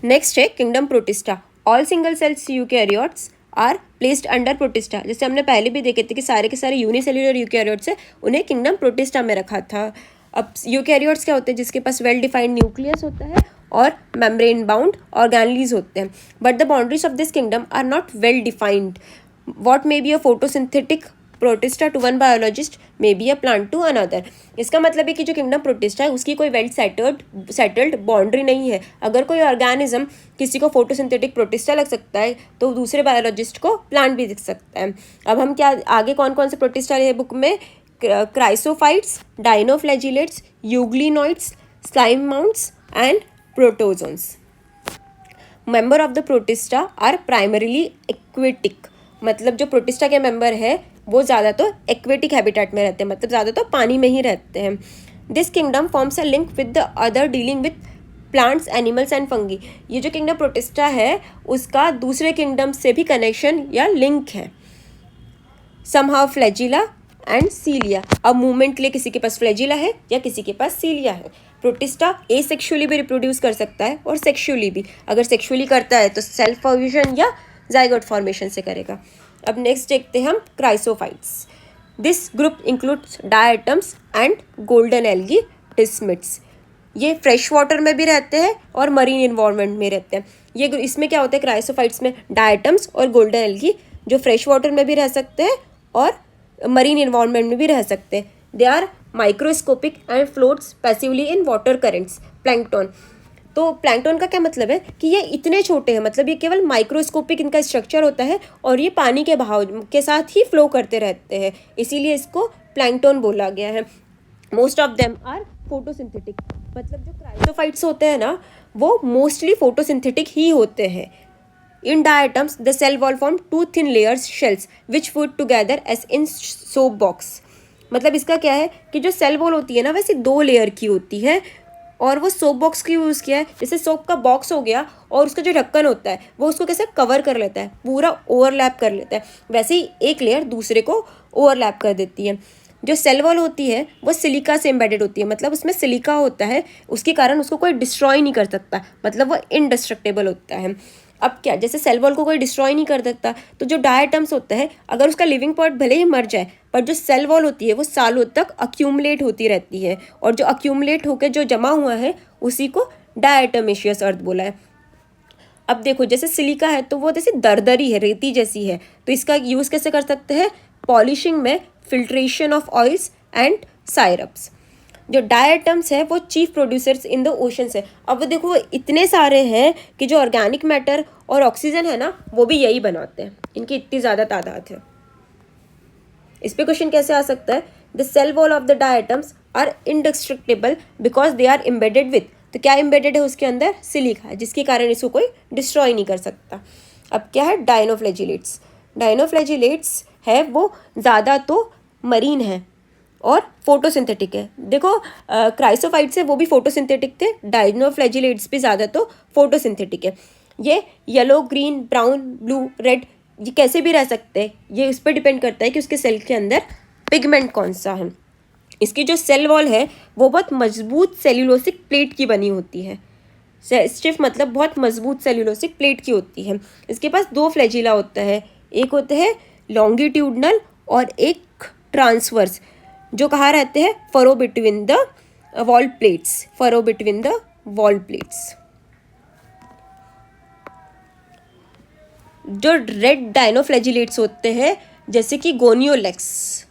नेक्स्ट है kingdom Protista. All single cells eukaryotes are placed under Protista. जैसे हमने पहले भी देखे थे कि सारे के सारे यूनिसेल्युलर यूकैरियोट्स है, उन्हें किंगडम प्रोटिस्टा में रखा था। अब यूकैरियोट्स क्या होते हैं, जिसके पास वेल डिफाइंड न्यूक्लियस होता है और मेम्ब्रेन बाउंड ऑर्गेनेल्स होते हैं, but the boundaries of this kingdom are not well defined. What may be a photosynthetic Protista to one biologist may be a plant to another. इसका मतलब है कि जो किंगडम प्रोटिस्टा है उसकी कोई वेल सेटल्ड बाउंड्री नहीं है। अगर कोई ऑर्गेनिज्म किसी को फोटोसिंथेटिक प्रोटिस्टा लग सकता है तो दूसरे बायोलॉजिस्ट को प्लांट भी दिख सकता है। अब हम क्या आगे कौन कौन से प्रोटिस्टा है बुक में, chrysophytes, dinoflagellates, euglenoids, slime moulds and protozoans. Member of the Protista are primarily aquatic, मतलब जो प्रोटिस्टा के मेंबर है वो ज़्यादा तो एक्वेटिक हैबिटेट में रहते हैं, मतलब ज़्यादा तो पानी में ही रहते हैं। This kingdom forms a link with the other dealing with plants, animals and fungi. ये जो किंगडम प्रोटिस्टा है उसका दूसरे किंगडम से भी कनेक्शन या लिंक है। Somehow flagella and cilia. अब मूवमेंट के लिए किसी के पास फ्लैजिला है या किसी के पास सीलिया है। प्रोटिस्टा एसेक्सुअली भी रिप्रोड्यूस कर सकता है और सेक्सुअली भी। अगर सेक्सुअली करता है तो सेल्फ फ्यूजन या जाइगोट फॉर्मेशन से करेगा। अब नेक्स्ट देखते हैं हम chrysophytes. This group includes diatoms and golden algae desmids. ये फ्रेश वाटर में भी रहते हैं और मरीन इन्वायरमेंट में रहते हैं। ये इसमें क्या होता है, क्राइसोफाइट्स में डायटम्स और गोल्डन एल्गी जो फ्रेश वाटर में भी रह सकते हैं और मरीन इन्वायरमेंट में भी रह सकते हैं। They are microscopic and floats passively in water currents. Plankton, तो प्लैंकटन का क्या मतलब है कि ये इतने छोटे हैं, मतलब ये केवल माइक्रोस्कोपिक इनका स्ट्रक्चर होता है और ये पानी के बहाव के साथ ही फ्लो करते रहते हैं, इसीलिए इसको प्लैंकटन बोला गया है। Most of them are photosynthetic, मतलब जो क्राइसोफाइट्स होते हैं ना वो मोस्टली फोटोसिंथेटिक ही होते हैं। In diatoms, the cell wall form two thin layers shells which fit together as in soap box. मतलब इसका क्या है कि जो सेल वॉल होती है ना वैसे 2 लेयर की होती है और वो सोप बॉक्स की यूज़ किया है। जैसे सोप का बॉक्स हो गया और उसका जो ढक्कन होता है वो उसको कैसे कवर कर लेता है, पूरा ओवरलैप कर लेता है, वैसे ही एक लेयर दूसरे को ओवरलैप कर देती है। जो सेल वॉल होती है वो सिलिका से एम्बेडेड होती है, मतलब उसमें सिलिका होता है, उसके कारण उसको कोई डिस्ट्रॉय नहीं कर सकता, मतलब वो इनडिस्ट्रक्टेबल होता है। अब क्या, जैसे सेल वॉल को कोई डिस्ट्रॉय नहीं कर सकता तो जो डायटम्स होता है अगर उसका लिविंग पार्ट भले ही मर जाए पर जो सेल वॉल होती है वो सालों तक अक्यूमुलेट होती रहती है और जो अक्यूमुलेट होकर जो जमा हुआ है उसी को डायटमेशियस अर्थ बोला है। अब देखो जैसे सिलिका है तो वो जैसे दरदरी है, रेती जैसी है, तो इसका यूज़ कैसे कर सकते हैं, पॉलिशिंग में, फिल्ट्रेशन ऑफ ऑयल्स एंड सायरप्स। जो डायटम्स है वो chief producers in the oceans है। अब देखो इतने सारे हैं कि जो ऑर्गेनिक मैटर और ऑक्सीजन है ना वो भी यही बनाते हैं, इनकी इतनी ज़्यादा तादाद है। इस पे क्वेश्चन कैसे आ सकता है, the cell wall of the diatoms are indestructible because they are embedded with, तो क्या एम्बेडेड है उसके अंदर, सिलिका, जिसके कारण इसको कोई डिस्ट्रॉय नहीं कर सकता। अब क्या है, डायनोफ्लैजिलेट्स। डायनोफ्लैजिलेट्स है वो ज़्यादा तो मरीन है और फोटोसिंथेटिक है। देखो क्राइसोफाइट्स है वो भी फोटोसिंथेटिक थे, डायनोफ्लैजिलेट्स भी ज़्यादा तो फोटोसिंथेटिक है। ये yellow, green, brown, blue, red ये कैसे भी रह सकते हैं, ये उस पर डिपेंड करता है कि उसके सेल के अंदर पिगमेंट कौन सा है। इसकी जो सेल वॉल है वो बहुत मजबूत सेल्यूलोसिक प्लेट की बनी होती है। स्टिफ मतलब बहुत मजबूत सेल्यूलोसिक प्लेट की होती है। इसके पास 2 फ्लैजिला होता है, एक होते हैं लॉन्गिट्यूडनल और एक ट्रांसवर्स, जो कहाँ रहते हैं, furrow between the wall plates, furrow between the wall plates. जो रेड डायनोफ्लैजिलेट्स होते हैं जैसे कि गोनियोलेक्स,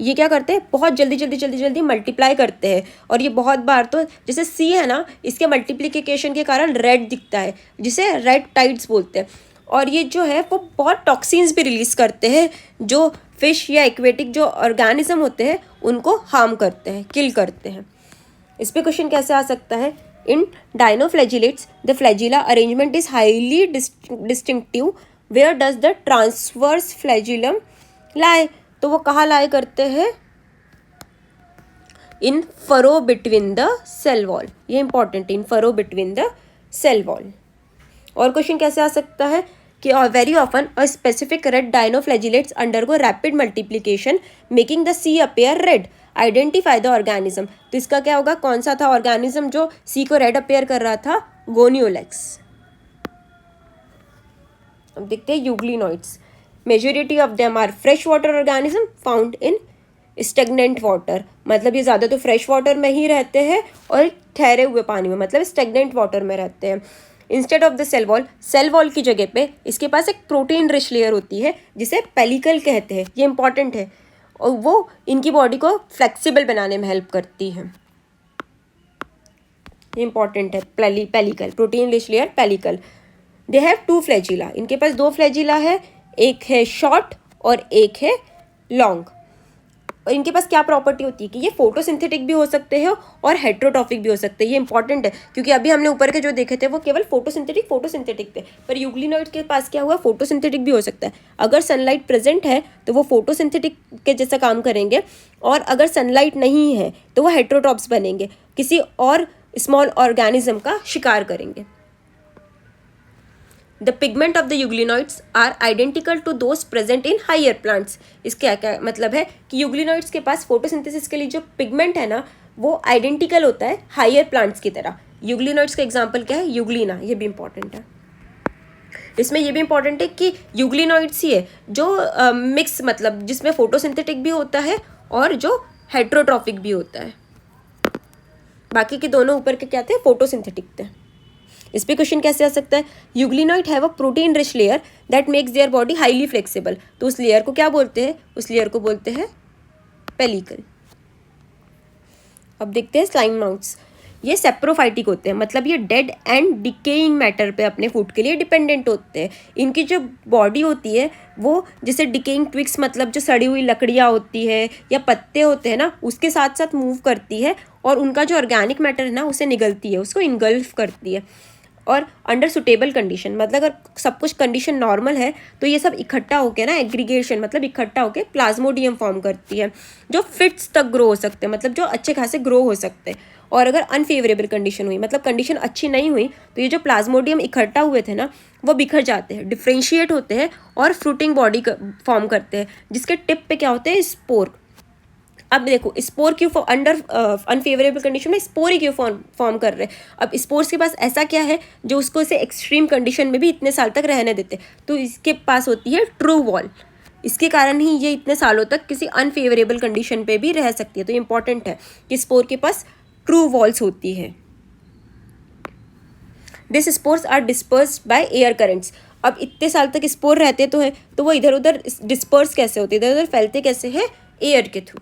ये क्या करते हैं, बहुत जल्दी मल्टीप्लाई करते हैं और ये बहुत बार तो जैसे सी है ना, इसके मल्टीप्लिकेशन के कारण रेड दिखता है जिसे रेड टाइड्स बोलते हैं। और ये जो है वो बहुत टॉक्सिन्स भी रिलीज़ करते हैं जो फिश या एक्वेटिक जो ऑर्गेनिज्म होते हैं उनको हार्म करते हैं, किल करते हैं। इस पर क्वेश्चन कैसे आ सकता है, in dinoflagellates the flagella arrangement is highly distinctive, where does the transverse flagellum lie, तो वो कहाँ लाई करते हैं, in furrow between the cell wall, ये इंपॉर्टेंट है, in furrow between the cell wall. और क्वेश्चन कैसे आ सकता है कि very often a specific red dinoflagellates undergo rapid multiplication making the sea appear red, identify the organism, तो इसका क्या होगा, कौन सा था ऑर्गेनिज्म जो सी को रेड अपेयर कर रहा था, गोनियोलेक्स। अब देखते हैं euglenoids, majority of them are fresh water organism found in stagnant water, मतलब ये ज़्यादा तो फ्रेश वाटर में ही रहते हैं और ठहरे हुए पानी में, मतलब स्टेगनेंट वाटर में रहते हैं। Instead of the cell wall की जगह पे इसके पास एक प्रोटीन रिच लेयर होती है जिसे पेलिकल कहते हैं, ये इंपॉर्टेंट है, और वो इनकी बॉडी को फ्लेक्सिबल बनाने में हेल्प करती है, ये इंपॉर्टेंट है। Pellicle, protein rich layer pellicle. They have 2 flagella, इनके पास 2 फ्लैजिला है, एक है शॉर्ट और एक है लॉन्ग। और इनके पास क्या प्रॉपर्टी होती है कि ये फोटोसिंथेटिक भी हो सकते हैं और हेट्रोट्रॉफिक भी हो सकते हैं, ये इंपॉर्टेंट है क्योंकि अभी हमने ऊपर के जो देखे थे वो केवल फोटोसिंथेटिक थे, पर यूग्लिनोइड के पास क्या हुआ, फोटोसिंथेटिक भी हो सकता है। अगर सनलाइट प्रेजेंट है तो वो फोटोसिंथेटिक के जैसा काम करेंगे और अगर सनलाइट नहीं है तो वो हेट्रोट्रॉप्स बनेंगे, किसी और स्मॉल ऑर्गेनिज्म का शिकार करेंगे। The pigment of the euglenoids are identical to those present in higher plants. इसका क्या मतलब है कि यूग्लिनोइड्स के पास फोटोसिंथेसिस के लिए जो पिगमेंट है ना वो आइडेंटिकल होता है हायर प्लांट्स की तरह। यूग्लिनोइड्स का एग्जांपल क्या है, यूग्लिना, ये भी इंपॉर्टेंट है। इसमें ये भी इंपॉर्टेंट है कि यूग्लिनोइड्स ही है जो मिक्स मतलब जिसमें फोटोसिंथेटिक भी होता है और जो हेट्रोट्रॉफिक भी होता है। बाकी के दोनों ऊपर के क्या थे, फोटोसिंथेटिक थे। इस पे क्वेश्चन कैसे आ सकता है, यूग्लिनोइड have a protein rich layer that makes their body highly flexible, तो उस लेयर को क्या बोलते हैं, उस लेयर को बोलते हैं पेलिकल। अब देखते हैं स्लाइम माउथ्स, ये सेप्रोफाइटिक होते हैं, मतलब ये डेड एंड डिकेइंग मैटर पे अपने फूड के लिए डिपेंडेंट होते हैं। इनकी जो बॉडी होती है वो जैसे डिकेइंग ट्विक्स मतलब जो सड़ी हुई लकड़ियाँ होती है या पत्ते होते हैं ना उसके साथ साथ मूव करती है और उनका जो ऑर्गेनिक मैटर है ना उसे निगलती है, उसको इनगल्फ करती है। और अंडर सुटेबल कंडीशन, मतलब अगर सब कुछ कंडीशन नॉर्मल है तो ये सब इकट्ठा होकर ना एग्रीगेशन मतलब इकट्ठा होकर प्लाज्मोडियम फॉर्म करती है जो फिट्स तक ग्रो हो सकते हैं, मतलब जो अच्छे खासे ग्रो हो सकते हैं। और अगर अनफेवरेबल कंडीशन हुई, मतलब कंडीशन अच्छी नहीं हुई, तो ये जो प्लाज्मोडियम इकट्ठा हुए थे ना वो बिखर जाते हैं, डिफ्रेंशिएट होते हैं और फ्रूटिंग बॉडी फॉर्म करते हैं, जिसके टिप पे क्या होते हैं, स्पोर। अब देखो स्पोर क्यों अंडर अनफेवरेबल कंडीशन में स्पोर ही क्यों फॉर्म कर रहे हैं। अब स्पोर्स के पास ऐसा क्या है जो उसको इसे एक्सट्रीम कंडीशन में भी इतने साल तक रहने देते, तो इसके पास होती है ट्रू वॉल। इसके कारण ही ये इतने सालों तक किसी अनफेवरेबल कंडीशन पे भी रह सकती है। तो ये इंपॉर्टेंट है कि स्पोर के पास ट्रू वॉल्स होती है। This spores are dispersed by air currents. अब इतने साल तक स्पोर रहते तो है, तो वो इधर उधर डिस्पर्स कैसे होते, इधर उधर फैलते कैसे हैं, एयर के थ्रू।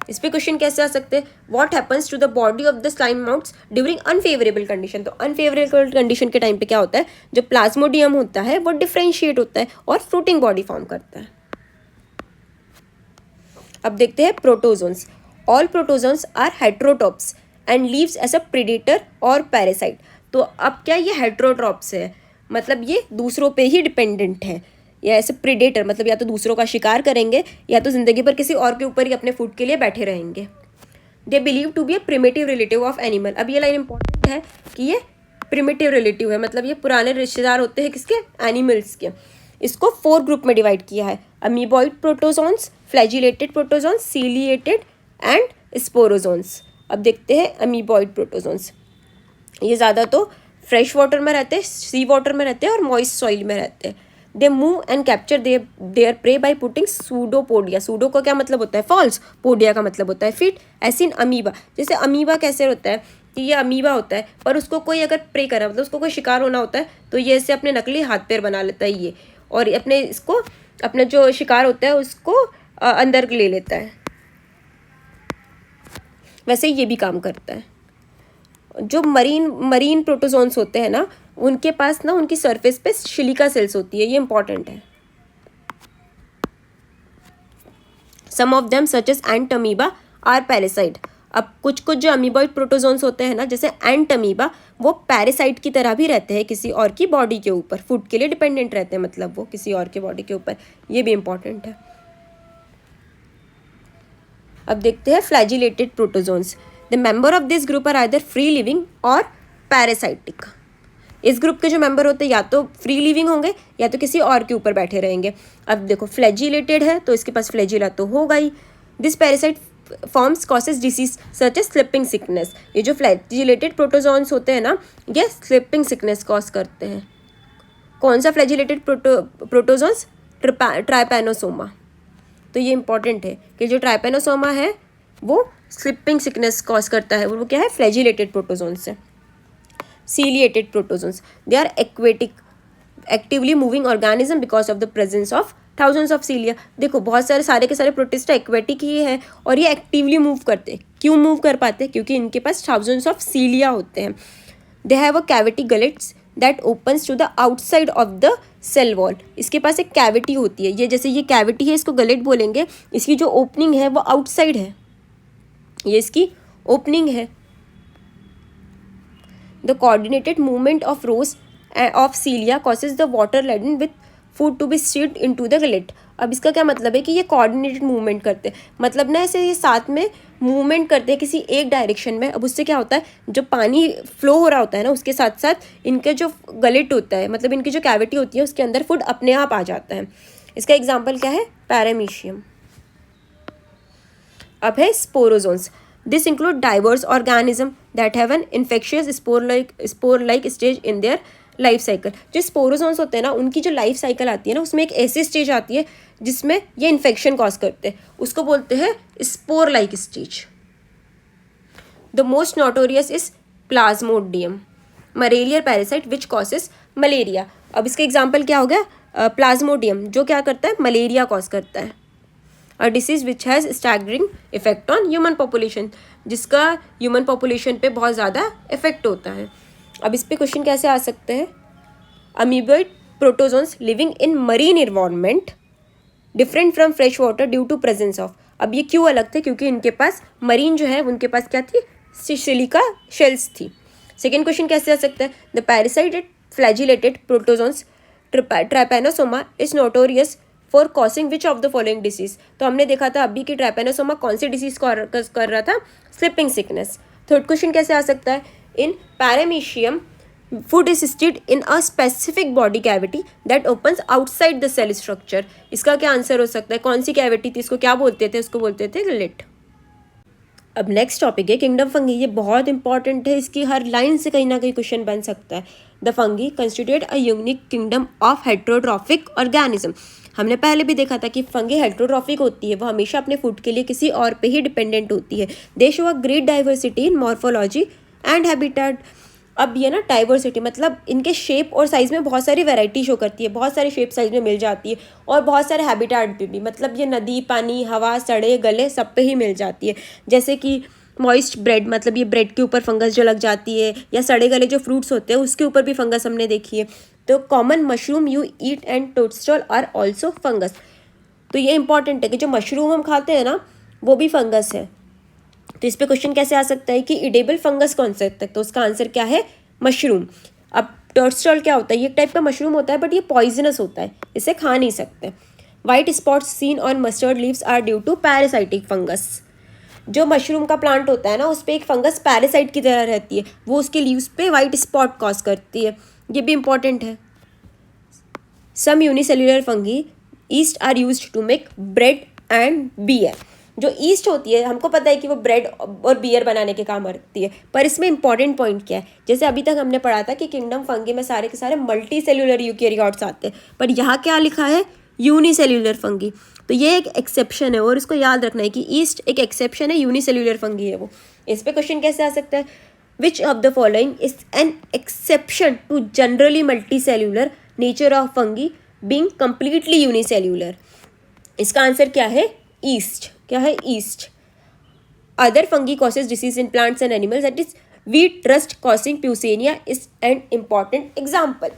इस पे क्वेश्चन कैसे आ सकते हैं, what happens to the body of the slime moulds during unfavourable condition. तो अनफेवरेबल कंडीशन के टाइम पे क्या होता है, जो प्लाज्मोडियम होता है वो डिफ्रेंशिएट होता है और फ्रूटिंग बॉडी फॉर्म करता है। अब देखते हैं protozoans. All protozoans are heterotrophs and lives as a predator or parasite. तो अब क्या ये हेट्रोट्रॉप्स है, मतलब ये दूसरों पे ही डिपेंडेंट है, या ऐसे प्रेडेटर मतलब या तो दूसरों का शिकार करेंगे या तो ज़िंदगी पर किसी और के ऊपर ही अपने फूड के लिए बैठे रहेंगे। They believe to be a primitive relative of animal. अब ये लाइन इंपॉर्टेंट है कि ये प्रिमिटिव रिलेटिव है, मतलब ये पुराने रिश्तेदार होते हैं किसके, एनिमल्स के। इसको 4 ग्रुप में डिवाइड किया है, amoeboid protozoans, flagellated protozoans, ciliated and sporozoans. अब देखते हैं अमीबॉइड प्रोटोजोन्स। ये ज़्यादा तो फ्रेश वाटर में रहते हैं, सी वाटर में रहते हैं और मॉइस्ट सॉइल में रहते हैं। They move and capture there pray by putting pseudopodia. Pseudo का क्या मतलब होता है, फॉल्स, पोडिया का मतलब होता है फिट। ऐसे इन अमीबा, जैसे अमीबा कैसे होता है कि ये अमीबा होता है पर उसको कोई अगर प्रे करा मतलब उसको कोई शिकार होना होता है तो ये ऐसे अपने नकली हाथ पैर बना लेता है ये, और अपने इसको अपने जो शिकार होता है उसको अंदर ले लेता है। वैसे ही ये भी काम करता है। जो मरीन प्रोटोजोन्स होते हैं ना उनके पास ना उनकी सरफेस पे सिलिका सेल्स होती है, ये इंपॉर्टेंट है। Some of them such as Entamoeba are parasite. अब कुछ जो अमीबॉइड प्रोटोजोन्स होते हैं ना जैसे एंट अमीबा, वो पैरासाइट की तरह भी रहते हैं किसी और की बॉडी के ऊपर, फूड के लिए डिपेंडेंट रहते हैं, मतलब वो किसी और के बॉडी के ऊपर, ये भी इंपॉर्टेंट है। अब देखते हैं flagellated protozoans. The member of this group are either free living or parasitic. इस ग्रुप के जो मेंबर होते हैं या तो फ्री लिविंग होंगे या तो किसी और के ऊपर बैठे रहेंगे। अब देखो फ्लैजिलेटेड है तो इसके पास फ्लैजिला तो होगा ही। This parasite forms causes disease such as sleeping sickness. ये जो फ्लैजिलेटेड प्रोटोजोन्स होते हैं ना ये स्लिपिंग सिकनेस कॉज करते हैं। कौन सा फ्लैजिलेटेड प्रोटोजोन्स, ट्राइपैनोसोमा। तो ये इंपॉर्टेंट है कि जो ट्राइपैनोसोमा है वो स्लिपिंग सिकनेस कॉज करता है, वो क्या है, फ्लैजिलेटेड प्रोटोजोन्स है। Ciliated protozoans, they are aquatic actively moving organism because of the presence of thousands of cilia. देखो बहुत सारे के सारे प्रोटिस्टा एक्वेटिक ही है और ये एक्टिवली मूव करते हैं। क्यों मूव कर पाते हैं, क्योंकि इनके पास थाउजेंड्स ऑफ सीलिया होते हैं। They have a cavity gullets that opens to the outside of the cell wall. इसके पास एक कैविटी होती है, ये जैसे ये कैविटी है इसको गलेट बोलेंगे, इसकी जो ओपनिंग है वो आउटसाइड है, ये इसकी ओपनिंग है। The coordinated movement of rows of cilia causes the water laden with food to be seeped into the gullet। अब इसका क्या मतलब है कि ये कोऑर्डिनेटेड मूवमेंट करते हैं, मतलब ना ऐसे ये साथ में मूवमेंट करते हैं किसी एक डायरेक्शन में। अब उससे क्या होता है, जो पानी फ्लो हो रहा होता है ना उसके साथ साथ इनके जो गलेट होता है मतलब इनकी जो कैविटी होती है उसके अंदर फूड अपने आप आ जाता है। इसका एग्जाम्पल क्या है, पैरामीशियम। अब है sporozoans. This include diverse organism that have an infectious spore-like stage in their life cycle. जो स्पोरोजोन्स होते हैं ना उनकी जो लाइफ साइकिल आती है ना उसमें एक ऐसी स्टेज आती है जिसमें ये इन्फेक्शन कॉज करते हैं, उसको बोलते हैं spore like stage. The most notorious is Plasmodium malaria parasite which causes malaria. अब इसका एग्जाम्पल क्या हो गया, प्लाज्मोडियम जो क्या करता है, मलेरिया कॉज करता है। A disease which has staggering effect on human population, जिसका ह्यूमन पॉपुलेशन पे बहुत ज़्यादा इफेक्ट होता है। अब इस पे क्वेश्चन कैसे आ सकते हैं, amoeboid protozoans living in marine environment different from fresh water due to presence of. अब ये क्यों अलग थे, क्योंकि इनके पास मरीन जो है उनके पास क्या थी, सिलिका शेल्स थी। सेकेंड क्वेश्चन कैसे आ सकता है, the parasite flagellated protozoans Trypanosoma is notorious for causing which of the following disease. तो हमने देखा था अभी कि ट्राइपेनोसोमा कौन सी डिसीज कर रहा था, स्लिपिंग सिकनेस। थर्ड क्वेश्चन कैसे आ सकता है, in Paramecium food is stored in a specific body cavity that opens outside the cell structure. इसका क्या आंसर हो सकता है, कौन सी कैविटी थी, इसको क्या बोलते थे, उसको बोलते थे लिट। अब नेक्स्ट टॉपिक है किंगडम फंगी। ये बहुत इंपॉर्टेंट है, इसकी हर लाइन से कहीं ना कहीं क्वेश्चन बन सकता है। The fungi constitute a unique kingdom of heterotrophic organism. हमने पहले भी देखा था कि फंगी हेट्रोट्रॉफिक होती है, वो हमेशा अपने फूड के लिए किसी और पे ही डिपेंडेंट होती है। दे show a great diversity in morphology and habitat. अब ये ना डाइवर्सिटी मतलब इनके शेप और साइज़ में बहुत सारी वैरायटी शो करती है, बहुत सारे शेप साइज़ में मिल जाती है, और बहुत सारे हैबिटेट पे भी, मतलब ये नदी, पानी, हवा, सड़े, गले सब पे ही मिल जाती है। जैसे कि मॉइस्ट ब्रेड, मतलब ये ब्रेड के ऊपर फंगस जो लग जाती है, या सड़े गले जो फ्रूट्स होते हैं उसके ऊपर भी फंगस हमने देखी है। तो common mushroom you eat and toadstool are also fungus. तो ये इंपॉर्टेंट है कि जो मशरूम हम खाते हैं ना वो भी फंगस है। तो इस पे क्वेश्चन कैसे आ सकता है कि इडेबल फंगस कौन सा है, तो उसका आंसर क्या है, मशरूम। अब टोडस्टॉल क्या होता है, ये एक टाइप का मशरूम होता है बट ये पॉइजनस होता है, इसे खा नहीं सकते। White spots seen on mustard leaves are due to parasitic fungus. जो मशरूम का प्लांट होता है ना उस पर एक फंगस पैरासाइट की तरह रहती है, वो उसके लीव्स पे वाइट स्पॉट कॉज करती है, ये भी इंपॉर्टेंट है। Some unicellular fungi yeast are used to make bread and beer. जो ईस्ट होती है हमको पता है कि वो ब्रेड और बियर बनाने के काम आती है, पर इसमें इंपॉर्टेंट पॉइंट क्या है, जैसे अभी तक हमने पढ़ा था कि किंगडम फंगी में सारे के सारे मल्टी सेल्यूलर यूकेरियोट्स आते हैं, पर यहाँ क्या लिखा है, यूनिसेल्युलर फंगी। तो ये एक एक्सेप्शन है और इसको याद रखना है कि ईस्ट एक एक्सेप्शन है, यूनिसेल्युलर फंगी है वो। इस पे क्वेश्चन कैसे आ सकता है, which of the following is an exception to generally multicellular nature of fungi being completely unicellular. इसका आंसर क्या है, ईस्ट। क्या है, yeast. Other fungi causes diseases in plants and animals, that is wheat rust causing Puccinia is an important example.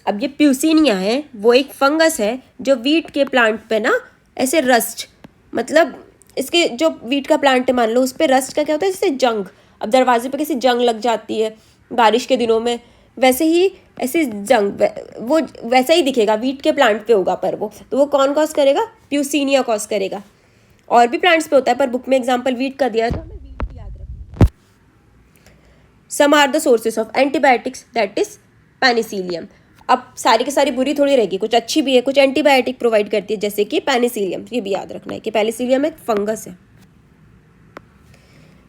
अब ये प्यूसेनिया है, वो एक फंगस है जो वीट के प्लांट पे ना ऐसे रस्ट, मतलब इसके जो वीट का प्लांट है मान लो, उस पर रस्ट का क्या होता है, जैसे जंग, अब दरवाजे पे कैसे जंग लग जाती है बारिश के दिनों में, वैसे ही ऐसे जंग वो वैसा ही दिखेगा, वीट के प्लांट पे होगा, पर वो तो वो कौन कॉज करेगा, प्यूसेनिया कॉज करेगा। और भी प्लांट्स पे होता है पर बुक में एग्जांपल वीट का दिया है तो हमें वीट भी याद रखना। Some are the sources of antibiotics, that is Penicillium. अब सारी की सारी बुरी थोड़ी रहेगी, कुछ अच्छी भी है, कुछ एंटीबायोटिक प्रोवाइड करती है, जैसे कि पेनिसिलियम। ये भी याद रखना है कि पेनिसिलियम एक फंगस है।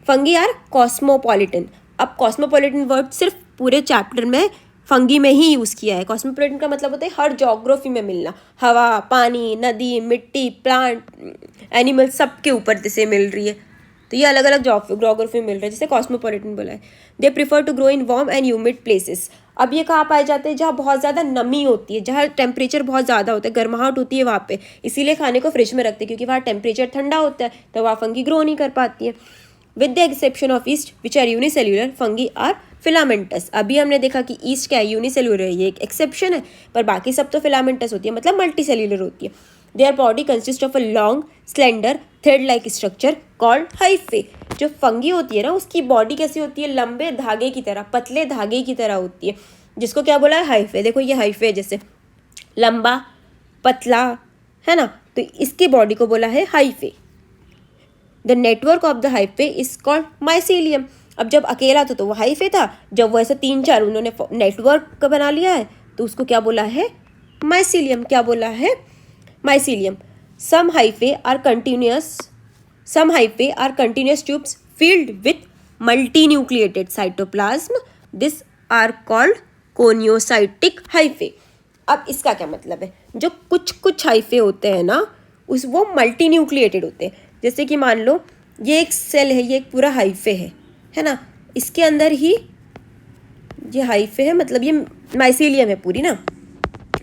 Fungi are cosmopolitan. अब कॉस्मोपॉलिटन वर्ड सिर्फ पूरे चैप्टर में फंगी में ही यूज़ किया है। कॉस्मोपॉलिटन का मतलब होता है हर ज्योग्राफी में मिलना, हवा, पानी, नदी, मिट्टी, प्लांट, एनिमल सब के ऊपर जैसे मिल रही है, तो ये अलग अलग ज्योग्राफी में मिल रहा है, जैसे कॉस्मोपॉलिटन बोला है। They prefer to grow in warm and humid places. अब ये कहाँ पाए जाते हैं, जहाँ बहुत ज़्यादा नमी होती है, जहाँ टेम्परेचर बहुत ज़्यादा होता है, गर्माहट होती है वहाँ पे, इसीलिए खाने को फ्रिज में रखते हैं, क्योंकि वहाँ टेम्परेचर ठंडा होता है, तो वहाँ फंगी ग्रो नहीं कर पाती है। With the exception of yeast which are unicellular, fungi are filamentous. अभी हमने देखा कि ईस्ट क्या है, यूनिसेल्युलर है, ये एक एक्सेप्शन है, पर बाकी सब तो फिलामेंटस होती है, मतलब मल्टी सेल्युलर होती है। Their body consist of a long slender thread like structure called hyphae. जो फंगी होती है ना उसकी बॉडी कैसी होती है, लंबे धागे की तरह, पतले धागे की तरह होती है, जिसको क्या बोला है, हाइफे। देखो ये हाइफे जैसे लंबा पतला है ना, तो इसकी बॉडी को बोला है hyphae. The network of the hyphae is called mycelium. अब जब अकेला था तो वो हाइफे था, जब वो ऐसे 3-4 उन्होंने नेटवर्क बना लिया है तो उसको क्या बोला है, माइसीलियम। क्या बोला है, mycelium. Some hyphae are continuous tubes filled with multinucleated cytoplasm. This are called coniocytic hyphae. अब इसका क्या मतलब है, जो कुछ हाइफे होते हैं ना वो मल्टीन्यूक्लिएटेड होते हैं। जैसे कि मान लो ये एक सेल है, ये एक पूरा हाइफे है ना, इसके अंदर ही ये हाइफे है, मतलब ये माइसीलियम है पूरी ना,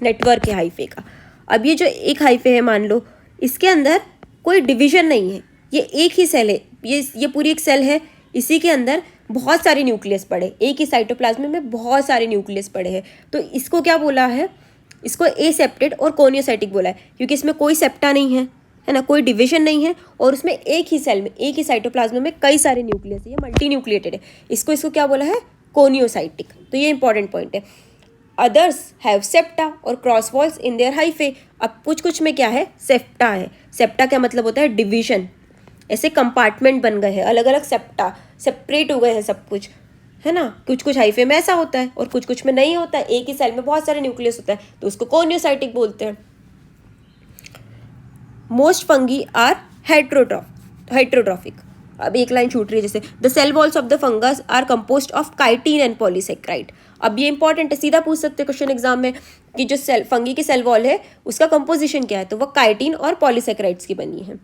नेटवर्क है हाइफे का। अब ये जो एक हाइफे है मान लो, इसके अंदर कोई डिवीजन नहीं है, ये एक ही सेल है, ये पूरी एक सेल है, इसी के अंदर बहुत सारे न्यूक्लियस पड़े, एक ही साइटोप्लाज्म में बहुत सारे न्यूक्लियस पड़े हैं, तो इसको क्या बोला है, इसको एसेप्टेड और कोनियोसाइटिक बोला है, क्योंकि इसमें कोई सेप्टा नहीं है ना, कोई डिवीजन नहीं है, और उसमें एक ही सेल में, एक ही साइटोप्लाज्म में कई सारे न्यूक्लियस है, ये मल्टी न्यूक्लिएटेड है। इसको क्या बोला है, कोनियोसाइटिक। तो ये इंपॉर्टेंट पॉइंट है। अदर्स हैव सेप्टा और cross walls in their hyphae. अब कुछ में क्या है, सेप्टा है। सेप्टा क्या मतलब होता है, डिवीजन। ऐसे कंपार्टमेंट बन गए हैं, अलग अलग सेप्टा, सेपरेट हो गए हैं सब कुछ, है ना। कुछ हाइफे में ऐसा होता है और कुछ में नहीं होता है। एक ही सेल में बहुत सारे न्यूक्लियस होता है, तो उसको कोनियोसाइटिक बोलते हैं। Most fungi are heterotrophic. अब एक लाइन छूट रही है, जैसे the cell walls of the fungus are composed of chitin and polysaccharide. अब ये इंपॉर्टेंट है, सीधा पूछ सकते हैं क्वेश्चन एग्जाम में कि जो सेल फंगी की सेल वॉल है उसका कंपोजिशन क्या है, तो वो काइटिन और पॉलीसेक्राइड्स की बनी है।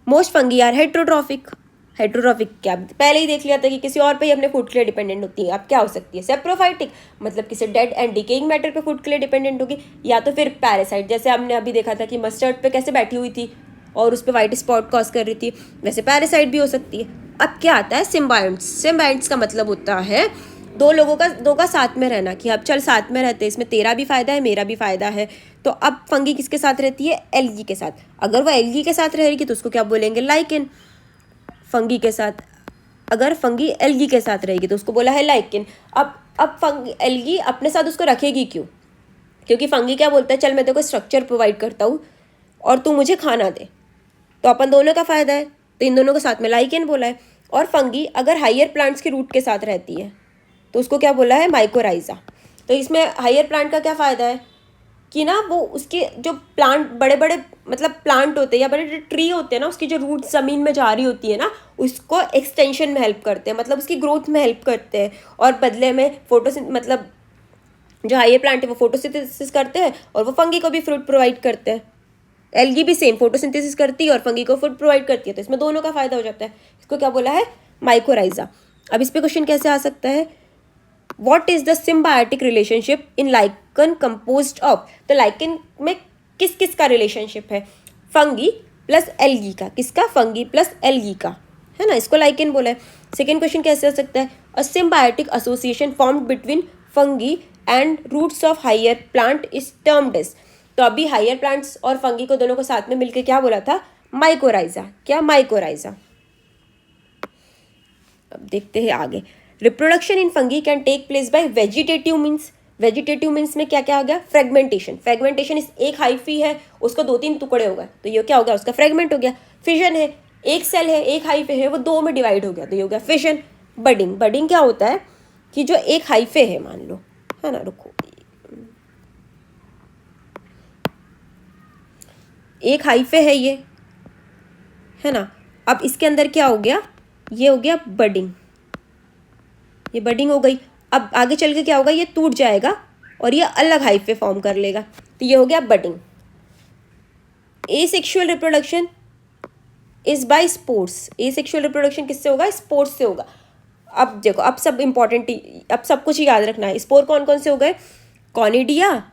Most fungi are heterotrophic. Heterotrophic क्या, पहले ही देख लिया था कि किसी और पे ही अपने फूड के लिए डिपेंडेंट होती है। अब क्या हो सकती है, सेप्रोफाइटिक, मतलब किसी डेड एंड डिकेइंग मैटर पे फूड के लिए डिपेंडेंट होगी, या तो फिर पैरासाइट, जैसे हमने अभी देखा था कि मस्टर्ड पे कैसे बैठी हुई थी और उस पर वाइट स्पॉट कॉज कर रही थी, वैसे पैरासाइट भी हो सकती है। अब क्या आता है, सिम्बायोंट्स। सिम्बायोंट्स का मतलब होता है दो का साथ में रहना, कि अब चल साथ में रहते हैं, इसमें तेरा भी फायदा है मेरा भी फायदा है। तो अब फंगी किसके साथ रहती है, एल्गी के साथ। अगर वो एल्गी के साथ रहेगी तो उसको क्या बोलेंगे, लाइकेन। फंगी के साथ, अगर फंगी एल्गी के साथ रहेगी तो उसको बोला है लाइकेन। अब फंगी एल्गी अपने साथ उसको रखेगी क्यों, क्योंकि फंगी क्या बोलता है, चल मैं तेरे को स्ट्रक्चर प्रोवाइड करता हूँ और तू मुझे खाना दे, तो अपन दोनों का फायदा है, तो इन दोनों को साथ में लाइकेन बोला है। और फंगी अगर हायर प्लांट्स के रूट के साथ रहती है तो उसको क्या बोला है, माइकोराइजा। तो इसमें हायर प्लांट का क्या फ़ायदा है कि ना वो उसके जो प्लांट बड़े बड़े मतलब प्लांट होते हैं या बड़े बड़े ट्री होते हैं ना, उसकी जो रूट ज़मीन में जा रही होती है ना, उसको एक्सटेंशन में हेल्प करते हैं, मतलब उसकी ग्रोथ में हेल्प करते हैं। और बदले में मतलब जो हायर प्लांट है वो फोटोसिंथेसिस करते हैं और वो फंगी को भी फ्रूट प्रोवाइड करते हैं। एल्गी भी सेम फोटोसिंथेसिस करती है और फंगी को फूड प्रोवाइड करती है, तो इसमें दोनों का फायदा हो जाता है। इसको क्या बोला है, माइकोराइजा। अब इस पे क्वेश्चन कैसे आ सकता है, what is the symbiotic relationship in lichen composed of. तो लाइकन में किस किस का रिलेशनशिप है, फंगी प्लस एल्गी का। किसका, फंगी प्लस एल्गी का, है ना, इसको लाइकन बोला है। सेकेंड क्वेश्चन कैसे आ सकता है, a symbiotic association formed between fungi and roots of higher plant is termed as. तो अभी हायर प्लांट्स और फंगी को दोनों को साथ में मिलकर क्या बोला था, माइकोराइजा। क्या, माइकोराइजा। अब देखते हैं आगे, reproduction in fungi can take place by vegetative means. Vegetative means में क्या क्या हो गया, फ्रेगमेंटेशन। फ्रेगमेंटेशन इस एक हाइफी है उसको 2-3 टुकड़े हो गए तो ये क्या हो गया, उसका फ्रेगमेंट हो गया। फिजन है, एक सेल है एक हाइफे है वो 2 में डिवाइड हो गया तो ये हो गया फिजन। बडिंग, बडिंग क्या होता है कि जो एक हाइफे है मान लो, है ना, रुको, एक हाइफे है ये, है ना। अब इसके अंदर क्या हो गया, ये हो गया बडिंग, ये बडिंग हो गई। अब आगे चल के क्या होगा, ये टूट जाएगा और ये अलग हाइफे फॉर्म कर लेगा, तो ये हो गया budding. Asexual reproduction is by spores. Asexual reproduction किससे होगा, स्पोर्स से होगा। अब देखो, अब सब इंपॉर्टेंट, अब सब कुछ याद रखना है। स्पोर कौन कौन से हो गए, कॉनिडिया,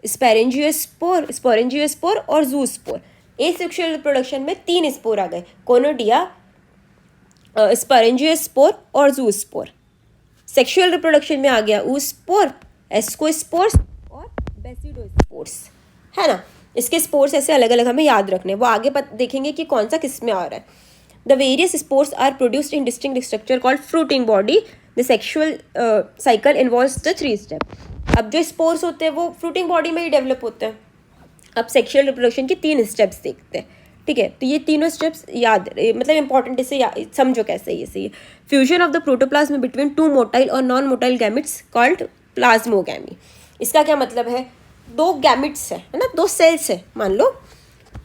स्पेरेंजियोस्पोर, स्पोरेंजियोस्पोर और जूस्पोर। एसेक्सुअल रिप्रोडक्शन में 3 स्पोर आ गए, कोनिडिया, स्पेरेंजियोस्पोर और जूस्पोर। सेक्सुअल रिप्रोडक्शन में आ गया ऊस्पोर, एस्कोस्पोर्स और बेसिडोस्पोर्स, है ना। इसके स्पोर्स ऐसे अलग अलग हमें याद रखने हैं, वो आगे देखेंगे कि कौन सा किस में आ रहा है। The various spores are produced in distinct structure called fruiting body. The sexual cycle involves the 3 step. अब जो स्पोर्स होते हैं वो फ्रूटिंग बॉडी में ही डेवलप होते हैं। अब सेक्सुअल रिप्रोडक्शन की 3 स्टेप्स देखते हैं, ठीक है। तो ये तीनों स्टेप्स याद, मतलब इंपॉर्टेंट, इसे समझो कैसे ये सही है। Fusion of the protoplasm between 2 motile और non motile gametes called plasmogamy. इसका क्या मतलब है, 2 गैमिट्स है ना, 2 सेल्स है मान लो,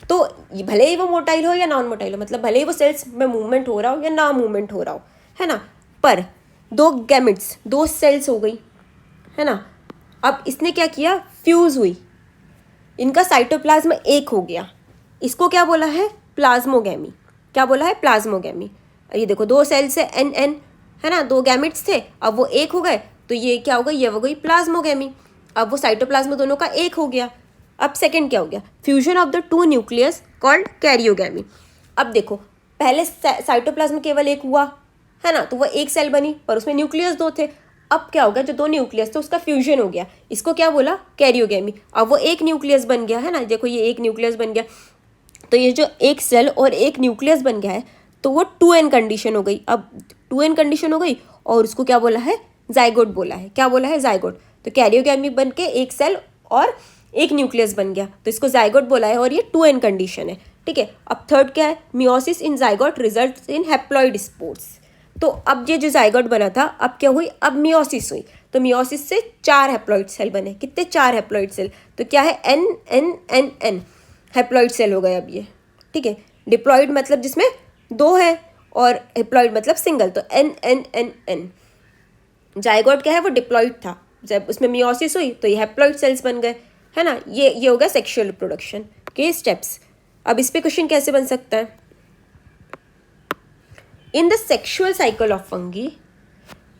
तो भले ही वो मोटाइल हो या नॉन मोटाइल हो, मतलब भले ही वो सेल्स में मूवमेंट हो रहा हो या ना मूवमेंट हो रहा हो, है ना, पर 2 गैमिट्स, 2 सेल्स हो गई, है ना। अब इसने क्या किया, फ्यूज हुई, इनका साइटोप्लाज्म एक हो गया, इसको क्या बोला है, प्लाज्मोगैमी। क्या बोला है, प्लाज्मोगैमी। ये देखो 2 सेल्स है एन, है ना, 2 गैमिट्स थे, अब वो एक हो गए तो ये क्या हो गई, ये हो गई प्लाज्मोगैमी। अब वो साइटोप्लाज्म दोनों का एक हो गया। अब सेकंड क्या हो गया, fusion of the 2 nucleus called karyogamy. अब देखो, पहले साइटोप्लाज्म केवल एक हुआ, है ना, तो वो एक सेल बनी पर उसमें न्यूक्लियस 2 थे। अब क्या हो गया, जो 2 न्यूक्लियस थे उसका फ्यूजन हो गया, इसको क्या बोला, कैरियोगैमी। अब वो एक न्यूक्लियस बन गया, है ना, देखो ये एक न्यूक्लियस बन गया, तो ये जो एक सेल और एक न्यूक्लियस बन गया है तो वो 2n कंडीशन हो गई। अब 2n कंडीशन हो गई और उसको क्या बोला है, जाइगोट बोला है। क्या बोला है? जाइगोट। तो कैरियोगैमी बन के एक सेल और एक न्यूक्लियस बन गया, तो इसको जाइगोट बोला है और ये 2n कंडीशन है। ठीक है, अब थर्ड क्या है? Meiosis in zygote results in haploid spores. तो अब ये जो जाइगोट बना था, अब क्या हुई? अब मियोसिस हुई, तो मियोसिस से 4 हैप्लॉइड सेल बने। कितने? 4 हैप्लॉइड सेल। तो क्या है? n n n n haploid cell हो गए अब ये। ठीक है, डिप्लॉइड मतलब जिसमें 2 है और हैप्लॉइड मतलब सिंगल, तो n n n n। Zygote क्या है? वो डिप्लॉइड था, जब उसमें मियोसिस हुई तो ये हैप्लॉइड सेल्स बन गए, है ना। ये हो गया सेक्सुअल रिप्रोडक्शन के स्टेप्स। अब इस पे क्वेश्चन कैसे बन सकता है? In the sexual cycle of fungi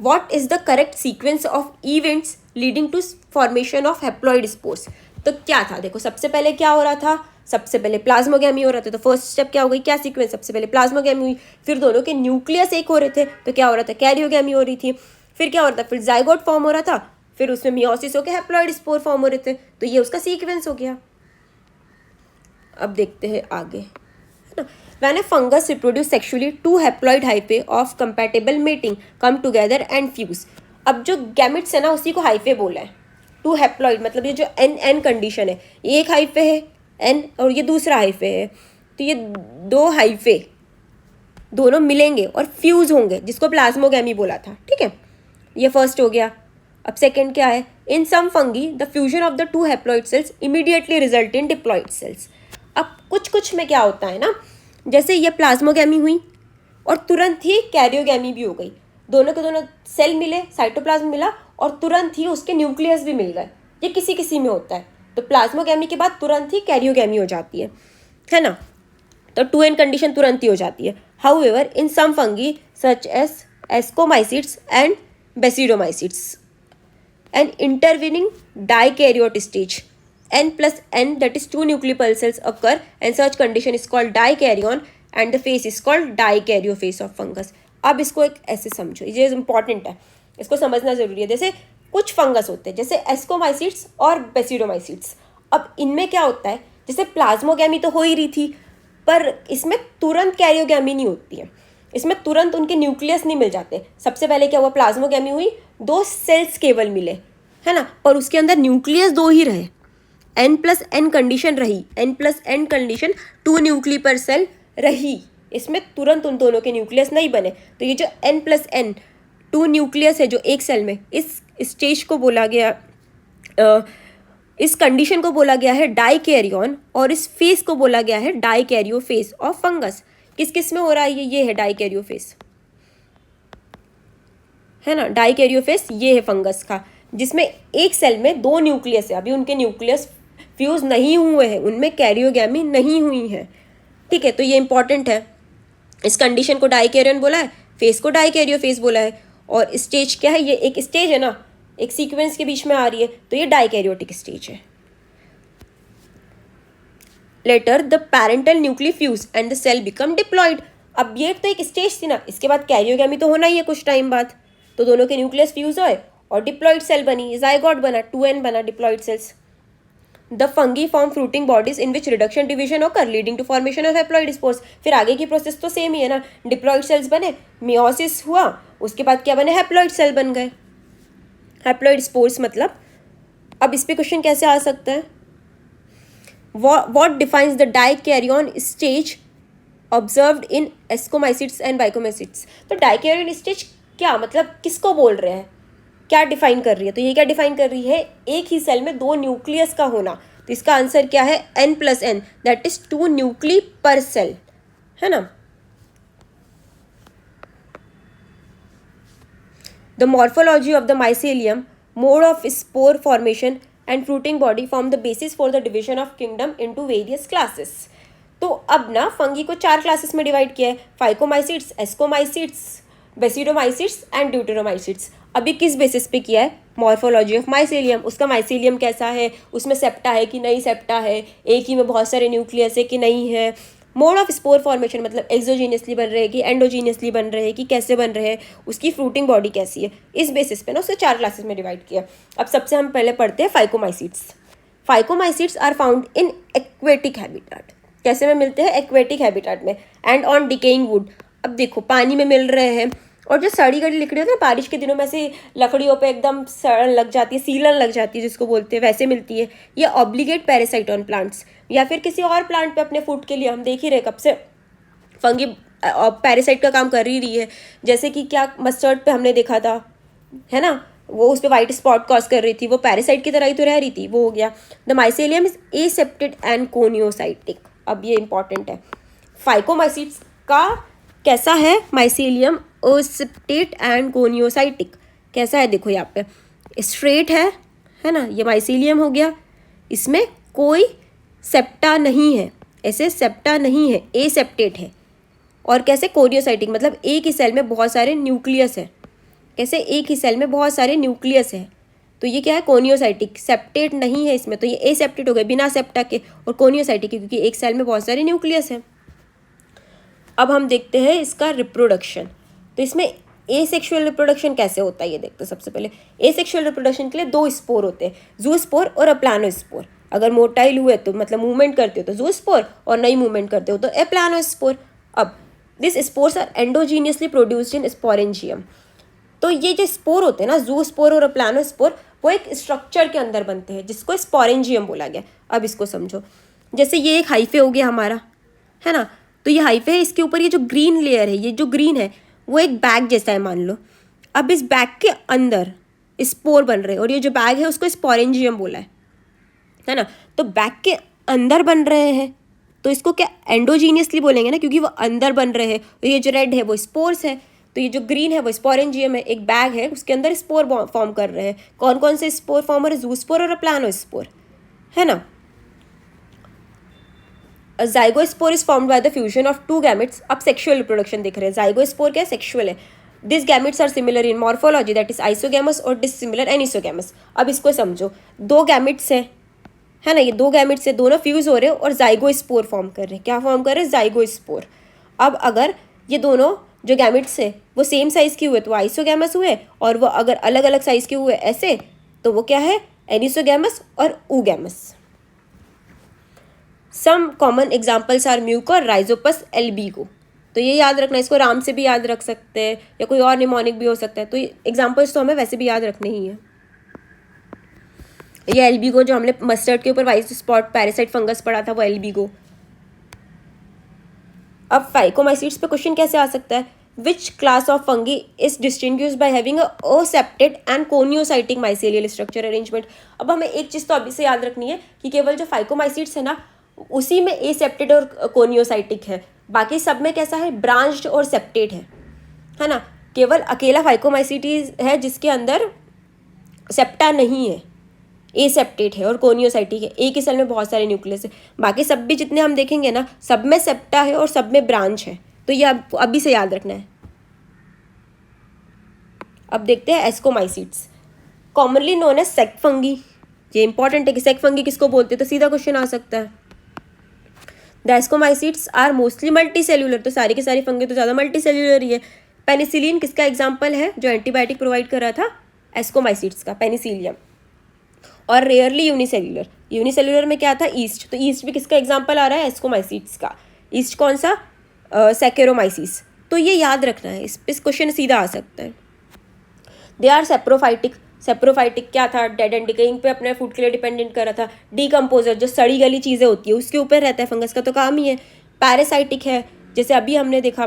what is the correct sequence of events leading to formation of haploid spores. तो क्या था? देखो, सबसे पहले क्या हो रहा था? सबसे पहले प्लाज्मोगैमी हो रहा था। तो फर्स्ट स्टेप क्या हो गई? क्या सीक्वेंस? सबसे पहले प्लाज्मोगैमी हुई, फिर दोनों के न्यूक्लियस एक हो रहे थे, तो क्या हो रहा था? कैरियोगैमी हो रही थी। फिर क्या हो रहा था? फिर जाइगोट फॉर्म हो रहा था, फिर उसमें मियोसिस होकर हैप्लॉइड स्पोर फॉर्म हो रहे थे। तो ये उसका सीक्वेंस हो गया। अब देखते हैं आगे, है ना। When a fungus reproduce sexually, 2 haploid hyphae of compatible mating come together and fuse. अब जो गैमेट्स है ना, उसी को हाइफे बोला है। 2 हैप्लॉइड मतलब ये जो n कंडीशन है, ये एक हाइफे है n और ये दूसरा हाइफे है, तो ये 2 हाइफे दोनों मिलेंगे और फ्यूज होंगे, जिसको प्लाज्मोगैमी बोला था। ठीक है, ये फर्स्ट हो गया। अब सेकेंड क्या है? In some fungi the fusion of the 2 haploid cells immediately result in diploid cells. अब कुछ में क्या होता है ना, जैसे ये प्लाज्मोगैमी हुई और तुरंत ही कैरियोगैमी भी हो गई, दोनों के दोनों सेल मिले, साइटोप्लाज्म मिला और तुरंत ही उसके न्यूक्लियस भी मिल गए। ये किसी में होता है। तो प्लाज्मोगैमी के बाद तुरंत ही कैरियोगैमी हो जाती है ना। तो 2n कंडीशन तुरंत ही हो जाती है। However in some fungi such as ascomycetes and basidiomycetes an intervening dikaryote stage n+n, that is 2 nuclear pulse cells occur and such condition is called dikaryon and the phase is called dikaryophase of fungus. अब इसको एक ऐसे समझो, ये इंपॉर्टेंट है, इसको समझना जरूरी है। जैसे कुछ फंगस होते हैं, जैसे एस्कोमाइसिट्स और बेसिडोमाइसिट्स। अब इनमें क्या होता है? जैसे प्लाज्मोगैमी तो हो ही रही थी, पर इसमें तुरंत कैरियोगैमी नहीं होती है, इसमें तुरंत उनके न्यूक्लियस नहीं मिल जाते। सबसे पहले क्या हुआ? प्लाज्मोगैमी हुई, 2 सेल्स केवल मिले, है ना, पर उसके अंदर न्यूक्लियस 2 ही रहे। n+n कंडीशन रही, n+n कंडीशन 2 न्यूक्ली पर सेल रही, इसमें तुरंत उन दोनों के न्यूक्लियस नहीं बने। तो ये जो n+n 2 न्यूक्लियस है जो एक सेल में, इस स्टेज को बोला गया, इस कंडीशन को बोला गया है डाइकैरियन और इस फेस को बोला गया है डाइकैरियोफेस ऑफ फंगस। किस किस में हो रहा है? ये है डाइकैरियोफेस, है ना। डाइकैरियोफेस ये है फंगस का, जिसमें एक सेल में 2 न्यूक्लियस है, अभी उनके न्यूक्लियस फ्यूज नहीं हुए हैं, उनमें कैरियोगैमी नहीं हुई है। ठीक है, तो ये इंपॉर्टेंट है। इस कंडीशन को डाइकैरियन बोला है, फेस को डाइकैरियोफेस बोला है। और स्टेज क्या है? ये एक स्टेज है ना, एक सीक्वेंस के बीच में आ रही है, तो ये डाइकैरियोटिक स्टेज है। Later the parental nuclei fuse and the cell become diploid. अब ये तो एक स्टेज थी ना, इसके बाद कैरियोगैमी तो होना ही है कुछ टाइम बाद, तो दोनों के न्यूक्लियस फ्यूज हुए और डिप्लॉइड सेल बनी, जाइगोट बना, 2n बना diploid cells. The fungi form fruiting bodies in which reduction division occur leading to formation of haploid spores. फिर आगे की प्रोसेस तो सेम ही है ना, डिप्लॉइड सेल्स बने, मियोसिस हुआ, उसके बाद क्या बने? हैप्लॉइड सेल बन गए, हैप्लॉइड स्पोर्स मतलब। अब इस पे क्वेश्चन कैसे आ सकता है? What defines the dikaryon stage observed in ascomycetes and basidiomycetes. तो डाइकैरियन स्टेज क्या मतलब, किसको बोल रहे हैं, क्या डिफाइन कर रही है? तो ये क्या डिफाइन कर रही है? एक ही सेल में 2 न्यूक्लियस का होना। तो इसका आंसर क्या है? n+n, दैट इज 2 न्यूक्ली पर सेल, है ना। The morphology of the mycelium, mode of spore formation and fruiting body form the basis for the division of kingdom into various classes. तो अब ना फंगी को 4 क्लासेस में डिवाइड किया है, फाइकोमाइसिट्स, एस्कोमाइसिट्स, बेसिडोमाइसिट्स एंड ड्यूटेरोमाइसिट्स। अभी किस बेसिस पे किया है? मॉर्फोलॉजी ऑफ माइसेलियम, उसका माइसेलियम कैसा है, उसमें सेप्टा है कि नहीं सेप्टा है, एक ही में बहुत सारे न्यूक्लियस है कि नहीं है। मोड ऑफ स्पोर फॉर्मेशन मतलब एक्सोजीनियसली बन रहे हैं कि एंडोजीनियसली बन रहे हैं कि कैसे बन रहे हैं, उसकी फ्रूटिंग बॉडी कैसी है, इस बेसिस पे ना उसे 4 क्लासेस में डिवाइड किया। अब सबसे हम पहले पढ़ते हैं phycomycetes. Phycomycetes are found in aquatic habitat. कैसे में मिलते हैं? एक्वेटिक हैबिटेट में, एंड ऑन डिकेइंग वुड। अब देखो, पानी में मिल रहे हैं, और जो सड़ी गली लकड़ी होती है ना, बारिश के दिनों में ऐसे लकड़ियों पे एकदम सड़न लग जाती है, सीलन लग जाती है जिसको बोलते हैं, वैसे मिलती है। ये ऑब्लिगेट पैरासाइट ऑन प्लांट्स, या फिर किसी और प्लांट पे अपने फूड के लिए हम देख ही रहे कब से फंगी पैरासाइट का काम कर ही रही है। जैसे कि क्या मस्टर्ड पे हमने देखा था, है ना, वो उस पर वाइट स्पॉट कॉज कर रही थी, वो पैरासाइट की तरह ही तो रह रही थी, वो हो गया। The mycelium is एसेप्टेड and कोनियोसाइटिक। अब ये इंपॉर्टेंट है, फाइकोमाइसीट्स का कैसा है माइसेलियम, एसेप्टेड एंड कोनियोसाइटिक। कैसा है देखो यहाँ पे, स्ट्रेट है ना, ये माइसेलियम हो गया, इसमें कोई सेप्टा नहीं है, ऐसे सेप्टा नहीं है, एसेप्टेड है। और कैसे कोनियोसाइटिक, मतलब एक ही सेल में बहुत सारे न्यूक्लियस है, कैसे एक ही सेल में बहुत सारे न्यूक्लियस है। तो ये क्या है, कोनियोसाइटिक, सेप्टेट नहीं है इसमें, तो ये एसेप्टेड हो गए बिना सेप्टा के, और कोनियोसाइटिक क्योंकि एक सेल में बहुत सारे न्यूक्लियस है। अब हम देखते हैं इसका रिप्रोडक्शन। तो इसमें एसेक्सुअल रिप्रोडक्शन कैसे होता है ये देखते हैं। सबसे पहले एसेक्सुअल रिप्रोडक्शन के लिए दो स्पोर होते हैं, जूस्पोर और अप्लानोस्पोर। अगर मोटाइल हुए तो मतलब मूवमेंट करते हो तो जूस्पोर, और नहीं मूवमेंट करते हो तो एप्लानोस्पोर। अब this spores are endogenously produced in sporangium. तो ये जो स्पोर होते हैं ना, जूस्पोर और अप्लानोस्पोर, वो एक स्ट्रक्चर के अंदर बनते हैं जिसको स्पोरेंजियम बोला गया। अब इसको समझो, जैसे ये एक हाइफे हो गया हमारा, है ना, तो ये हाइफे है, इसके ऊपर ये जो ग्रीन लेयर है, ये जो ग्रीन है वो एक बैग जैसा है मान लो। अब इस बैग के अंदर स्पोर बन रहे हैं, और ये जो बैग है उसको स्पोरेंजियम बोला है ना। तो बैग के अंदर बन रहे हैं तो इसको क्या एंडोजीनियसली बोलेंगे ना, क्योंकि वो अंदर बन रहे हैं। और ये जो रेड है वो स्पोर्स है, तो ये जो ग्रीन है वो स्पोरेंजियम है, एक बैग है उसके अंदर स्पोर फॉर्म कर रहे हैं। कौन कौन से स्पोर फॉर्म हो रहे हैं, जूस्पोर और अप्लानोस्पोर, है ना। Zygospore is formed by the fusion of two gametes. अब सेक्सुअल रिप्रोडक्शन देख रहे हैं, जाइगोस्पोर क्या है, सेक्सुअल है। This gametes are similar in morphology, that is isogamous or dissimilar anisogamous. अब इसको समझो, दो गैमेट्स है ना, ये दो गैमेट्स से दोनों फ्यूज हो रहे हैं और जाइगोस्पोर फॉर्म कर रहे हैं। क्या फॉर्म कर रहे हैं, जाइगोस्पोर। अब अगर ये दोनों जो गैमेट्स है वो सेम साइज के हुए तो आइसोगैमस हुए, और वो अगर अलग अलग साइज के हुए ऐसे तो वो क्या है, एनिसोगैमस और oogamous. Some common examples are Mucor, Rhizopus, Albugo. तो ये याद रखना, इसको राम से भी याद रख सकते हैं या कोई और निमोनिक भी हो सकता है। तो एग्जाम्पल्स तो हमें वैसे भी याद रखने ही है। ये एल्बिगो जो हमने मस्टर्ड के ऊपर वाइट स्पॉट पैरासाइट फंगस पढ़ा था, वो एल्बिगो। अब फाइकोमाइसीट्स पे क्वेश्चन कैसे आ सकता है, which class of fungi is distinguished by having a aseptate and coenocytic mycelial structure arrangement. अब हमें एक चीज़ तो अभी से याद रखनी है कि केवल जो फाइकोमाइसीट्स है ना उसी में एसेप्टेड और कोनियोसाइटिक है, बाकी सब में कैसा है, ब्रांच्ड और सेप्टेड है ना। केवल अकेला फाइकोमाइसीट्स है जिसके अंदर सेप्टा नहीं है, एसेप्टेड है और कोनियोसाइटिक है, एक ही सेल में बहुत सारे न्यूक्लियस है। बाकी सब भी जितने हम देखेंगे ना सब में सेप्टा है और सब में ब्रांच है, तो ये अभी से याद रखना है। अब देखते हैं एस्कोमाइसीट्स, कॉमनली नोन एज सेक फंगी। ये इंपॉर्टेंट है कि सेक फंगी किसको बोलते हैं, तो सीधा क्वेश्चन आ सकता है। The ascomycetes are mostly multicellular, तो सारी की सारी फंगी तो ज़्यादा मल्टी सेल्यूलर ही है। पेनिसिलिन किसका एग्जाम्पल है, जो एंटीबायोटिक प्रोवाइड कर रहा था, एस्कोमाइसीट्स का, पेनिसिलियम। और रेयरली यूनिसेल्यूलर, यूनिसेल्यूलर में क्या था, ईस्ट, तो ईस्ट भी किसका एग्जाम्पल आ रहा है, एस्कोमाइसीट्स का। ईस्ट कौन सा, सैकेरोमाइसिस। तो ये याद रखना है, इस क्वेश्चन सीधा आ सकता है। दे आर सेप्रोफाइटिक, सेप्रोफाइटिक क्या था, डेड एंड डिकेइंग पे अपने फूड के लिए डिपेंडेंट कर रहा था। डीकम्पोजर जो सड़ी गली चीज़ें होती है उसके ऊपर रहता है, फंगस का तो काम ही है। पैरासाइटिक है, जैसे अभी हमने देखा,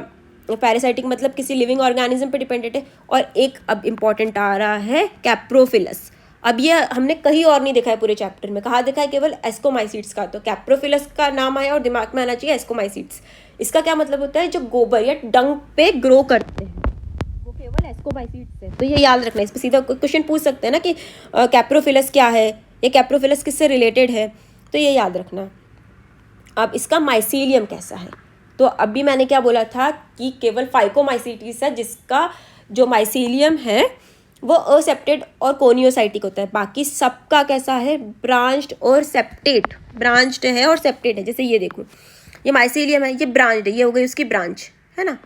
पैरासाइटिक मतलब किसी लिविंग ऑर्गेनिज्म पे डिपेंडेंट है। और एक अब इम्पॉर्टेंट आ रहा है कैप्रोफिलस। अब ये हमने कहीं और नहीं देखा है पूरे चैप्टर में, कहाँ देखा है, केवल एस्कोमाइसीट्स का। तो कैप्रोफिलस का नाम आया और दिमाग में आना चाहिए एस्कोमाइसीट्स। इसका क्या मतलब होता है, जो गोबर या डंग पे ग्रो करते हैं वो केवल एस्कोमाइसीट्स है। तो ये याद रखना है, इस पर सीधा क्वेश्चन पूछ सकते हैं ना कि कैप्रोफिलस क्या है, ये कैप्रोफिलस किससे रिलेटेड है, तो ये याद रखना। अब इसका माइसीलियम कैसा है, तो अभी मैंने क्या बोला था कि केवल फाइकोमाइसीट्स है जिसका जो माइसीलियम है वो असेप्टेड और कोनियोसाइटिक होता है। बाकी सबका कैसा है, ब्रांच्ड और सेप्टेड, ब्रांच्ड है और सेप्टेड है। जैसे ये देखो, ये माइसीलियम है, ये ब्रांच्ड है, ये हो गई उसकी ब्रांच, है ना,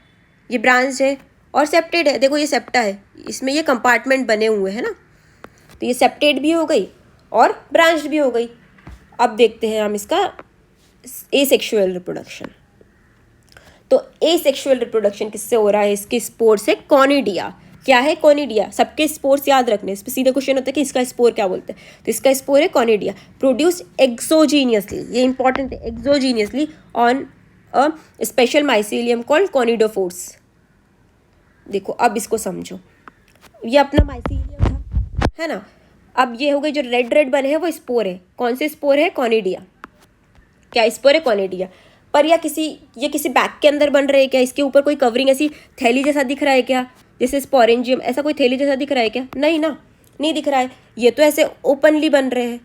ये ब्रांच है और सेप्टेड है। देखो ये सेप्टा है, इसमें ये कंपार्टमेंट बने हुए हैं ना, तो ये सेप्टेड भी हो गई और ब्रांच्ड भी हो गई। अब देखते हैं हम इसका एसेक्सुअल रिप्रोडक्शन। तो एसेक्सुअल रिप्रोडक्शन किससे हो रहा है? इसके स्पोर से, कॉनिडिया। क्या है? कॉनिडिया। सबके स्पोर्स याद रखने, इस पर सीधा क्वेश्चन होता है कि इसका स्पोर क्या बोलते हैं, तो इसका स्पोर है कॉनिडिया। प्रोड्यूस एक्सोजीनियसली, ये इंपॉर्टेंट है, exogenously on a special mycelium called conidiophores. देखो अब इसको समझो, ये अपना माइसीलियम था, है ना। अब ये हो गए जो रेड रेड बने हैं वो स्पोर है। कौन से स्पोर है? कॉनिडिया। क्या स्पोर है? कॉनिडिया। पर ये किसी बैग के अंदर बन रहे हैं क्या? इसके ऊपर कोई कवरिंग ऐसी थैली जैसा दिख रहा है क्या? जैसे स्पोरेंजियम, ऐसा कोई थैली जैसा दिख रहा है क्या? नहीं ना, नहीं दिख रहा है। ये तो ऐसे ओपनली बन रहे हैं,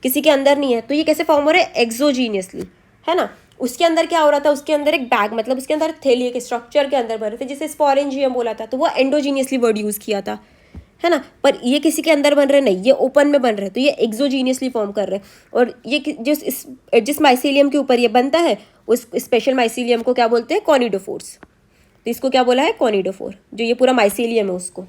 किसी के अंदर नहीं है। तो ये कैसे फॉर्म हो रहे हैं? एक्सोजीनियसली, है ना। उसके अंदर क्या हो रहा था? उसके अंदर एक बैग, मतलब उसके अंदर थैली के स्ट्रक्चर के अंदर बन रहे थे, जिसे स्पोरेंजियम बोला था, तो वो एंडोजीनियसली वर्ड यूज़ किया था, है ना। पर ये किसी के अंदर बन रहे नहीं, ये ओपन में बन रहे, तो ये एक्सोजीनियसली फॉर्म कर रहे हैं। और ये जिस माइसीलियम के ऊपर ये बनता है, उस स्पेशल माइसीलियम को क्या बोलते हैं? कॉनिडोफोर्स। तो इसको क्या बोला है? कॉनिडोफोर। जो ये पूरा माइसीलियम है उसको।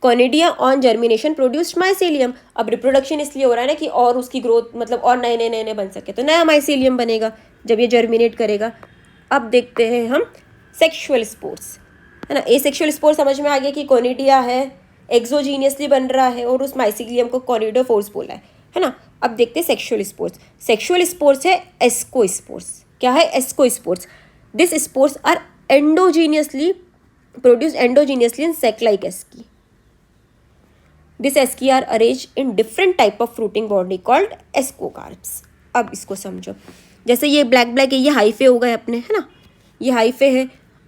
Conidia on germination produced mycelium. अब रिप्रोडक्शन इसलिए हो रहा है ना कि और उसकी ग्रोथ, मतलब और नए बन सके, तो नया माइसीलियम बनेगा जब ये जर्मिनेट करेगा। अब देखते हैं हम सेक्शुअल स्पोर्स, है ना। एसेक्सुअल स्पोर समझ में आ गया कि कॉनिडिया है, एक्सोजीनियसली बन रहा है, और उस माइसीलियम को कॉनिडोफोर्स बोला है ना। अब देखते हैं सेक्शुअल स्पोर्स। सेक्शुअल स्पोर्स है एस्कोस्पोर्स। क्या है? Ascospores. This spores are endogenously produce endogenously in sac like asci. This asci are arrange in different type of fruiting body called ascocarps. अब इसको समझो, जैसे ये ब्लैक ब्लैक है, ये हाइफे हो गए अपने, है ना, ये हाइफे है।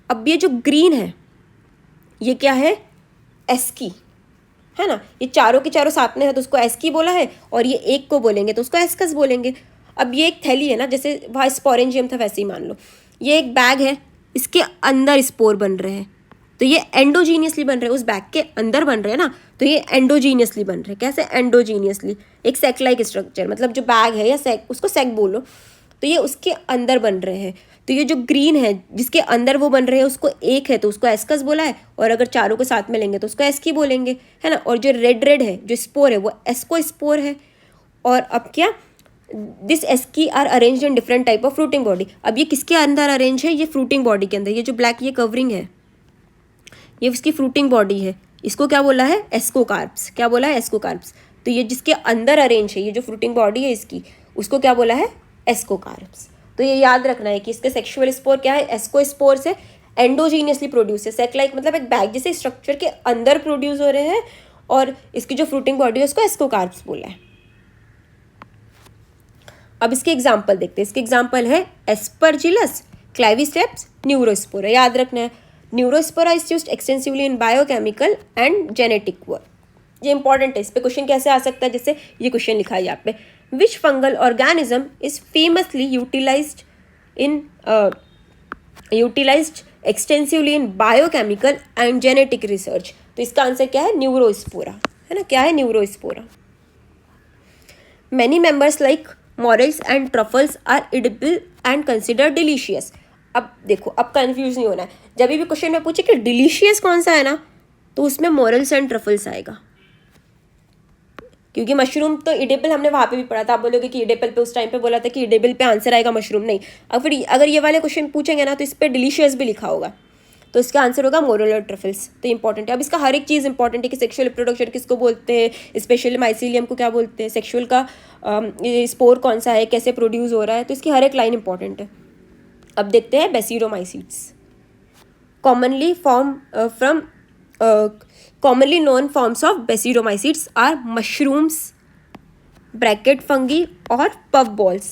अब ये जो ग्रीन है ये क्या है? एस्की, है ना। ये चारों के चारों साथ में है तो उसको एस्की बोला है, और ये एक को बोलेंगे तो उसको एस्कस बोलेंगे। अब ये एक थैली है ना, जैसे वहाँ स्पोरेंजियम था वैसे ही मान लो, ये एक बैग है, इसके अंदर स्पोर बन रहे हैं, तो ये एंडोजीनियसली बन रहे हैं, उस बैग के अंदर बन रहे हैं ना, तो ये एंडोजीनियसली बन रहे हैं। कैसे? एंडोजीनियसली। एक सेक लाइक स्ट्रक्चर, मतलब जो बैग है या सेक, उसको सेक बोलो, तो ये उसके अंदर बन रहे हैं। तो ये जो ग्रीन है जिसके अंदर वो बन रहे हैं, उसको एक है तो उसको एस्कस बोला है, और अगर चारों को साथ में लेंगे तो उसको एस्की बोलेंगे, है ना। और जो रेड रेड है, जो स्पोर है, वो एस्को स्पोर है। और अब क्या? This asci are arrange in different type of fruiting body. अब ये किसके अंदर अरेंज है? ये फ्रूटिंग बॉडी के अंदर। ये जो ब्लैक ये कवरिंग है, ये उसकी फ्रूटिंग बॉडी है, इसको क्या बोला है? एस्कोकार्प्स। क्या बोला है? एस्कोकार्प्स। तो ये जिसके अंदर अरेंज है, ये जो फ्रूटिंग बॉडी है इसकी, उसको क्या बोला है? एस्कोकार्प्स। तो ये याद रखना है कि इसके सेक्शुअल स्पोर क्या है? एस्कोस्पोर से एंडोजीनियसली प्रोड्यूस है। सेक लाइक मतलब एक बैग जैसे स्ट्रक्चर के अंदर प्रोड्यूस हो रहे हैं, और इसकी जो फ्रूटिंग बॉडी है उसको एस्कोकार्प्स बोला है। अब इसके एग्जाम्पल देखते हैं। इसके एग्जाम्पल है एस्परजिलस, क्लाइविस्टेप्स, न्यूरोस्पोरा। याद रखना है, Neurospora is used extensively in biochemical and genetic work. ये इंपॉर्टेंट है, इस पे क्वेश्चन कैसे आ सकता है, जैसे ये क्वेश्चन लिखा है यहाँ पे, which fungal organism is famously utilized extensively in biochemical and genetic research. तो इसका आंसर क्या है? न्यूरोस्पोरा, है ना। क्या है? Neurospora. Many members like morels and truffles are edible and consider delicious. अब देखो, अब कंफ्यूज नहीं होना है, जब भी क्वेश्चन में पूछे कि डिलीशियस कौन सा है ना, तो उसमें मॉरेल्स एंड ट्रफल्स आएगा, क्योंकि मशरूम तो इडेबल हमने वहाँ पे भी पढ़ा था। आप बोलोगे कि इडेबल पे उस टाइम पे बोला था कि इडेबल पे आंसर आएगा, मशरूम नहीं। अब फिर अगर ये वाले क्वेश्चन पूछेंगे ना, तो इस पर डिलीशियस भी लिखा होगा, तो इसका आंसर होगा मोरल और ट्रफल्स। तो इंपॉर्टेंट है। अब इसका हर एक चीज़ इंपॉर्टेंट है कि सेक्शुअल रिप्रोडक्शन किसको बोलते हैं, स्पेशली माइसीलियम को क्या बोलते हैं, सेक्शुअल का स्पोर कौन सा है, कैसे प्रोड्यूस हो रहा है, तो इसकी हर एक लाइन इंपॉर्टेंट है। अब देखते हैं basidiomycetes. Commonly commonly known forms of basidomycetes are mushrooms, bracket fungi और पफ बॉल्स।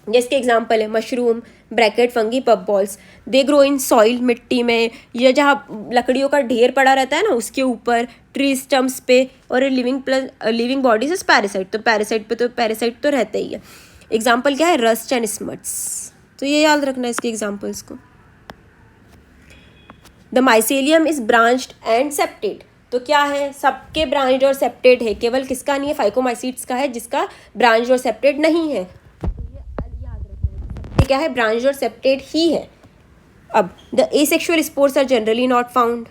जिसके एग्जाम्पल है mushroom, bracket fungi, puff balls. They grow in soil, मिट्टी में, या जहाँ लकड़ियों का ढेर पड़ा रहता है ना उसके ऊपर, ट्री स्टम्प्स पे, और लिविंग बॉडीज इज पैरासाइट। तो पैरासाइट तो रहते ही है। एग्जाम्पल क्या है? Rust and smuts. तो ये याद रखना है इसके एग्जाम्पल्स को। The mycelium is branched and septate. तो क्या है? सबके ब्रांच्ड और सेप्टेड है, केवल किसका नहीं है? फाइकोमाइसीट्स का है, जिसका ब्रांच्ड और सेप्टेड नहीं है। तो ये याद रखना है, क्या है? ब्रांच्ड और सेप्टेड ही है। अब the asexual spores are generally not found.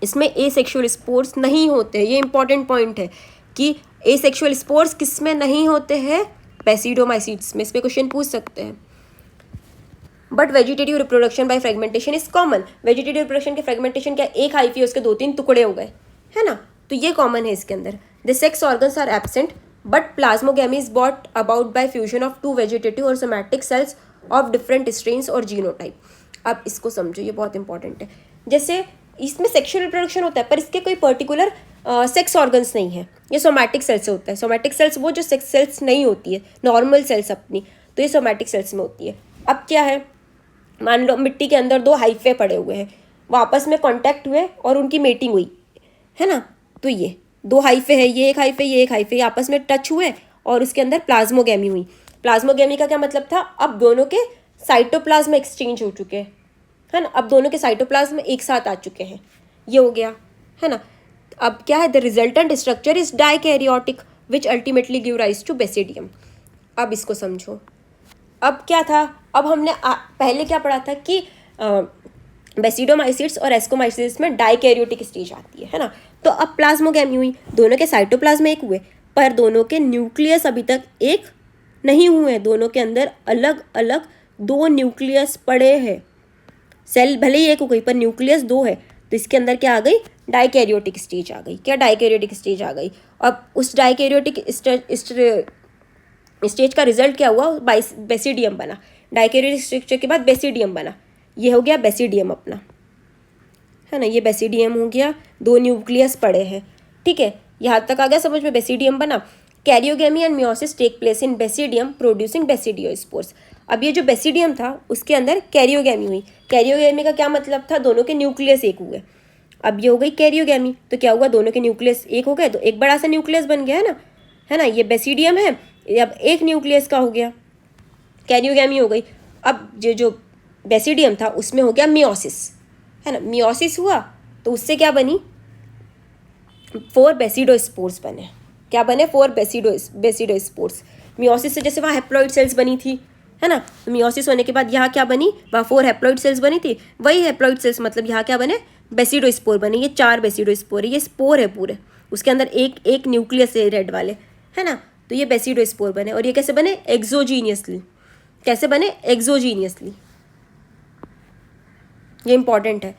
इसमें एसेक्सुअल स्पोर्स नहीं होते हैं। ये इंपॉर्टेंट पॉइंट है कि एसेक्सुअल स्पोर्स किस में नहीं होते हैं? बेसिडोमाइसीट्स में। इस पर क्वेश्चन पूछ सकते हैं। But vegetative reproduction by fragmentation is common. Vegetative reproduction के फ्रेगमेंटेशन क्या, एक हाइफी उसके 2-3 टुकड़े हो गए, है ना, तो ये कॉमन है इसके अंदर। The sex organs are absent but plasmogamy is brought about by fusion of 2 vegetative और somatic cells of different strains और जीनोटाइप। अब इसको समझो, ये बहुत इंपॉर्टेंट है। जैसे इसमें सेक्शुअल रिप्रोडक्शन होता है पर इसके कोई पर्टिकुलर सेक्स ऑर्गन्स नहीं है, ये सोमैटिक सेल्स से होता है। सोमैटिक सेल्स वो जो सेक्स सेल्स नहीं होती है, नॉर्मल सेल्स अपनी, तो ये सोमैटिक सेल्स में होती है। अब क्या है, मान लो मिट्टी के अंदर 2 हाइफे पड़े हुए हैं, वो आपस में कांटेक्ट हुए और उनकी मेटिंग हुई, है ना, तो ये 2 हाइफे है, ये एक हाइफे, ये एक हाइफे, आपस में टच हुए और उसके अंदर प्लाज्मोगेमी हुई। प्लाज्मोगेमी का क्या मतलब था, अब दोनों के साइटोप्लाज्म एक्सचेंज हो चुके हैं, है ना, अब दोनों के साइटोप्लाज्म एक साथ आ चुके हैं, ये हो गया, है ना। अब क्या है, the resultant structure is dikaryotic which ultimately give rise to basidium. अब इसको समझो, अब क्या था, अब हमने पहले क्या पढ़ा था कि बेसिडोमाइसिट्स और एस्कोमाइसिट्स में डाइकैरियोटिक स्टेज आती है ना। तो अब प्लाज्मोगेमी हुई, दोनों के साइटोप्लाज्म एक हुए पर दोनों के न्यूक्लियस अभी तक एक नहीं हुए हैं, दोनों के अंदर अलग अलग 2 न्यूक्लियस पड़े हैं। सेल भले ही एक हो गई पर न्यूक्लियस 2 है, तो इसके अंदर क्या आ गई, डाइकैरियोटिक स्टेज आ गई। क्या, डाइकैरियोटिक स्टेज आ गई। अब उस डाइकैरियोटिक स्टेज का रिजल्ट क्या हुआ, बेसिडियम बना। डाइकैरियोटिक स्ट्रक्चर के बाद बेसिडियम बना, ये हो गया बेसिडियम अपना, है ना, ये बेसिडियम हो गया, 2 न्यूक्लियस पड़े हैं, ठीक है, यहाँ तक आ गया समझ में, बेसिडियम बना। Karyogamy and meiosis take place in basidium producing basidiospores. अब ये जो बेसिडियम था उसके अंदर कैरियोगेमी हुई। कैरियोगेमी का क्या मतलब था, दोनों के न्यूक्लियस एक हुए। अब ये हो गई कैरियोगेमी, तो क्या हुआ, दोनों के न्यूक्लियस एक हो गए तो एक बड़ा सा न्यूक्लियस बन गया, है ना, ये बेसिडियम है, अब एक न्यूक्लियस का हो गया, कैरियोगेमी हो गई। अब जो बेसिडियम था उसमें हो गया मियोसिस, है ना, मियोसिस हुआ तो उससे क्या बनी, 4 बेसिडोस्पोर्स बने। क्या बने, 4 बेसिडोस्पोर्स। मियोसिस से जैसे वहाँ हैप्लॉइड सेल्स बनी थी, है ना, तो मियोसिस होने के बाद यहाँ क्या बनी, वहाँ 4 हैप्लॉइड सेल्स बनी थी, वही हैप्लॉइड सेल्स मतलब यहाँ क्या बने, बेसिडोस्पोर बने। ये 4 बेसिडोस्पोर है, ये स्पोर है पूरे, उसके अंदर एक एक न्यूक्लियस है रेड वाले, है ना, तो ये बेसिडोस्पोर बने। और ये कैसे बने, एक्सोजीनियसली। कैसे बने, एक्सोजीनियसली, ये इंपॉर्टेंट है।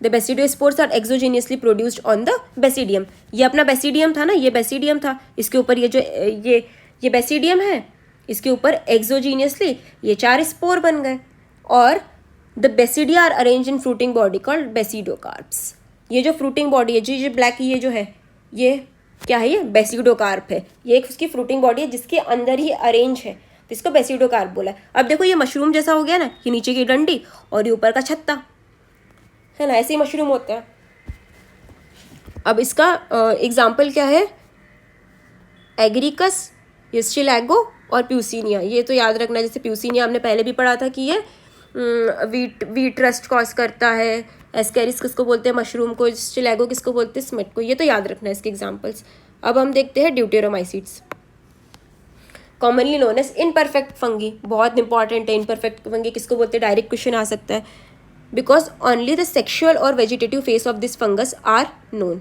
The basidiospores are exogenously produced on the basidium. ये अपना बेसिडियम था ना, ये बेसिडियम था, इसके ऊपर ये जो ये बेसिडियम है, इसके ऊपर एक्सोजीनियसली ये 4 स्पोर बन गए। और the basidia are arrange in fruiting body called basidiocarps. ये जो फ्रूटिंग बॉडी है, जो ब्लैक ये जो है, ये क्या है, ये बेसिडोकार्प है, ये एक उसकी फ्रूटिंग बॉडी है जिसके अंदर ही अरेंज है, तो इसको बेसिडोकार्प बोला है। अब देखो ये मशरूम जैसा हो गया ना, ये नीचे की डंडी और ये ऊपर का छत्ता, है ना, ऐसे ही मशरूम होते हैं। अब इसका एग्जाम्पल क्या है, एग्रिकस, हिस्टिलैगो और प्यूसिनिया। ये तो याद रखना, जैसे प्यूसिनिया हमने पहले भी पढ़ा था कि ये वीट रस्ट कॉज करता है। एस्केरिस किसको बोलते हैं, मशरूम को। हिस्टिलैगो किसको बोलते हैं, स्मिट को। ये तो याद रखना है इसके एग्जाम्पल्स। अब हम देखते हैं deuteromycetes, commonly known as imperfect fungi. बहुत इंपॉर्टेंट है, इनपरफेक्ट फंगी किसको बोलते हैं, डायरेक्ट क्वेश्चन आ सकता है। बिकॉज ओनली द सेक्शुअल और vegetative phase of this fungus are known.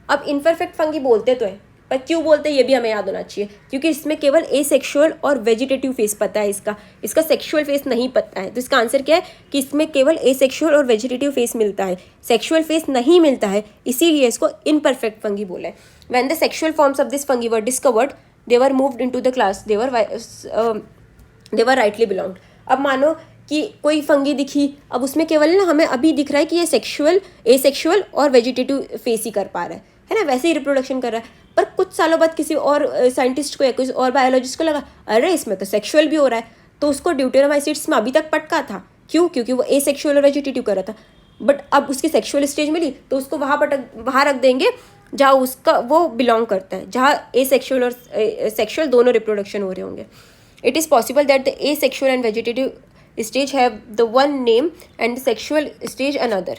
अब इनपरफेक्ट फंगी बोलते तो है, पर क्यों बोलते हैं ये भी हमें याद होना चाहिए, क्योंकि इसमें केवल एसेक्सुअल और वेजिटेटिव फेस पता है, इसका सेक्सुअल फेस नहीं पता है। तो इसका आंसर क्या है कि इसमें केवल एसेक्सुअल और वेजिटेटिव फेस मिलता है, सेक्सुअल फेस नहीं मिलता है, इसीलिए इसको इनपरफेक्ट फंगी बोला है। When the sexual forms of this fungi were discovered, they were moved into the class, they were rightly belonged. अब मानो कि कोई फंगी दिखी, अब उसमें केवल ना हमें अभी दिख रहा है कि ये सेक्सुअल, एसेक्सुअल और वेजिटेटिव फेस ही कर पा रहा है ना, वैसे ही रिप्रोडक्शन कर रहा है। पर कुछ सालों बाद किसी और साइंटिस्ट को या किसी और बायोलॉजिस्ट को लगा अरे इसमें तो सेक्सुअल भी हो रहा है, तो उसको ड्यूटेरोमाइसिट्स में अभी तक पटका था। क्यों, क्योंकि वो एसेक्सुअल और वेजिटेटिव कर रहा था। बट अब उसकी सेक्सुअल स्टेज मिली तो उसको वहाँ रख देंगे जहाँ उसका वो बिलोंग करता है, जहाँ एसेक्सुअल और सेक्सुअल दोनों रिप्रोडक्शन हो रहे होंगे। It is possible that the asexual and vegetative stage have the one name and the sexual stage another.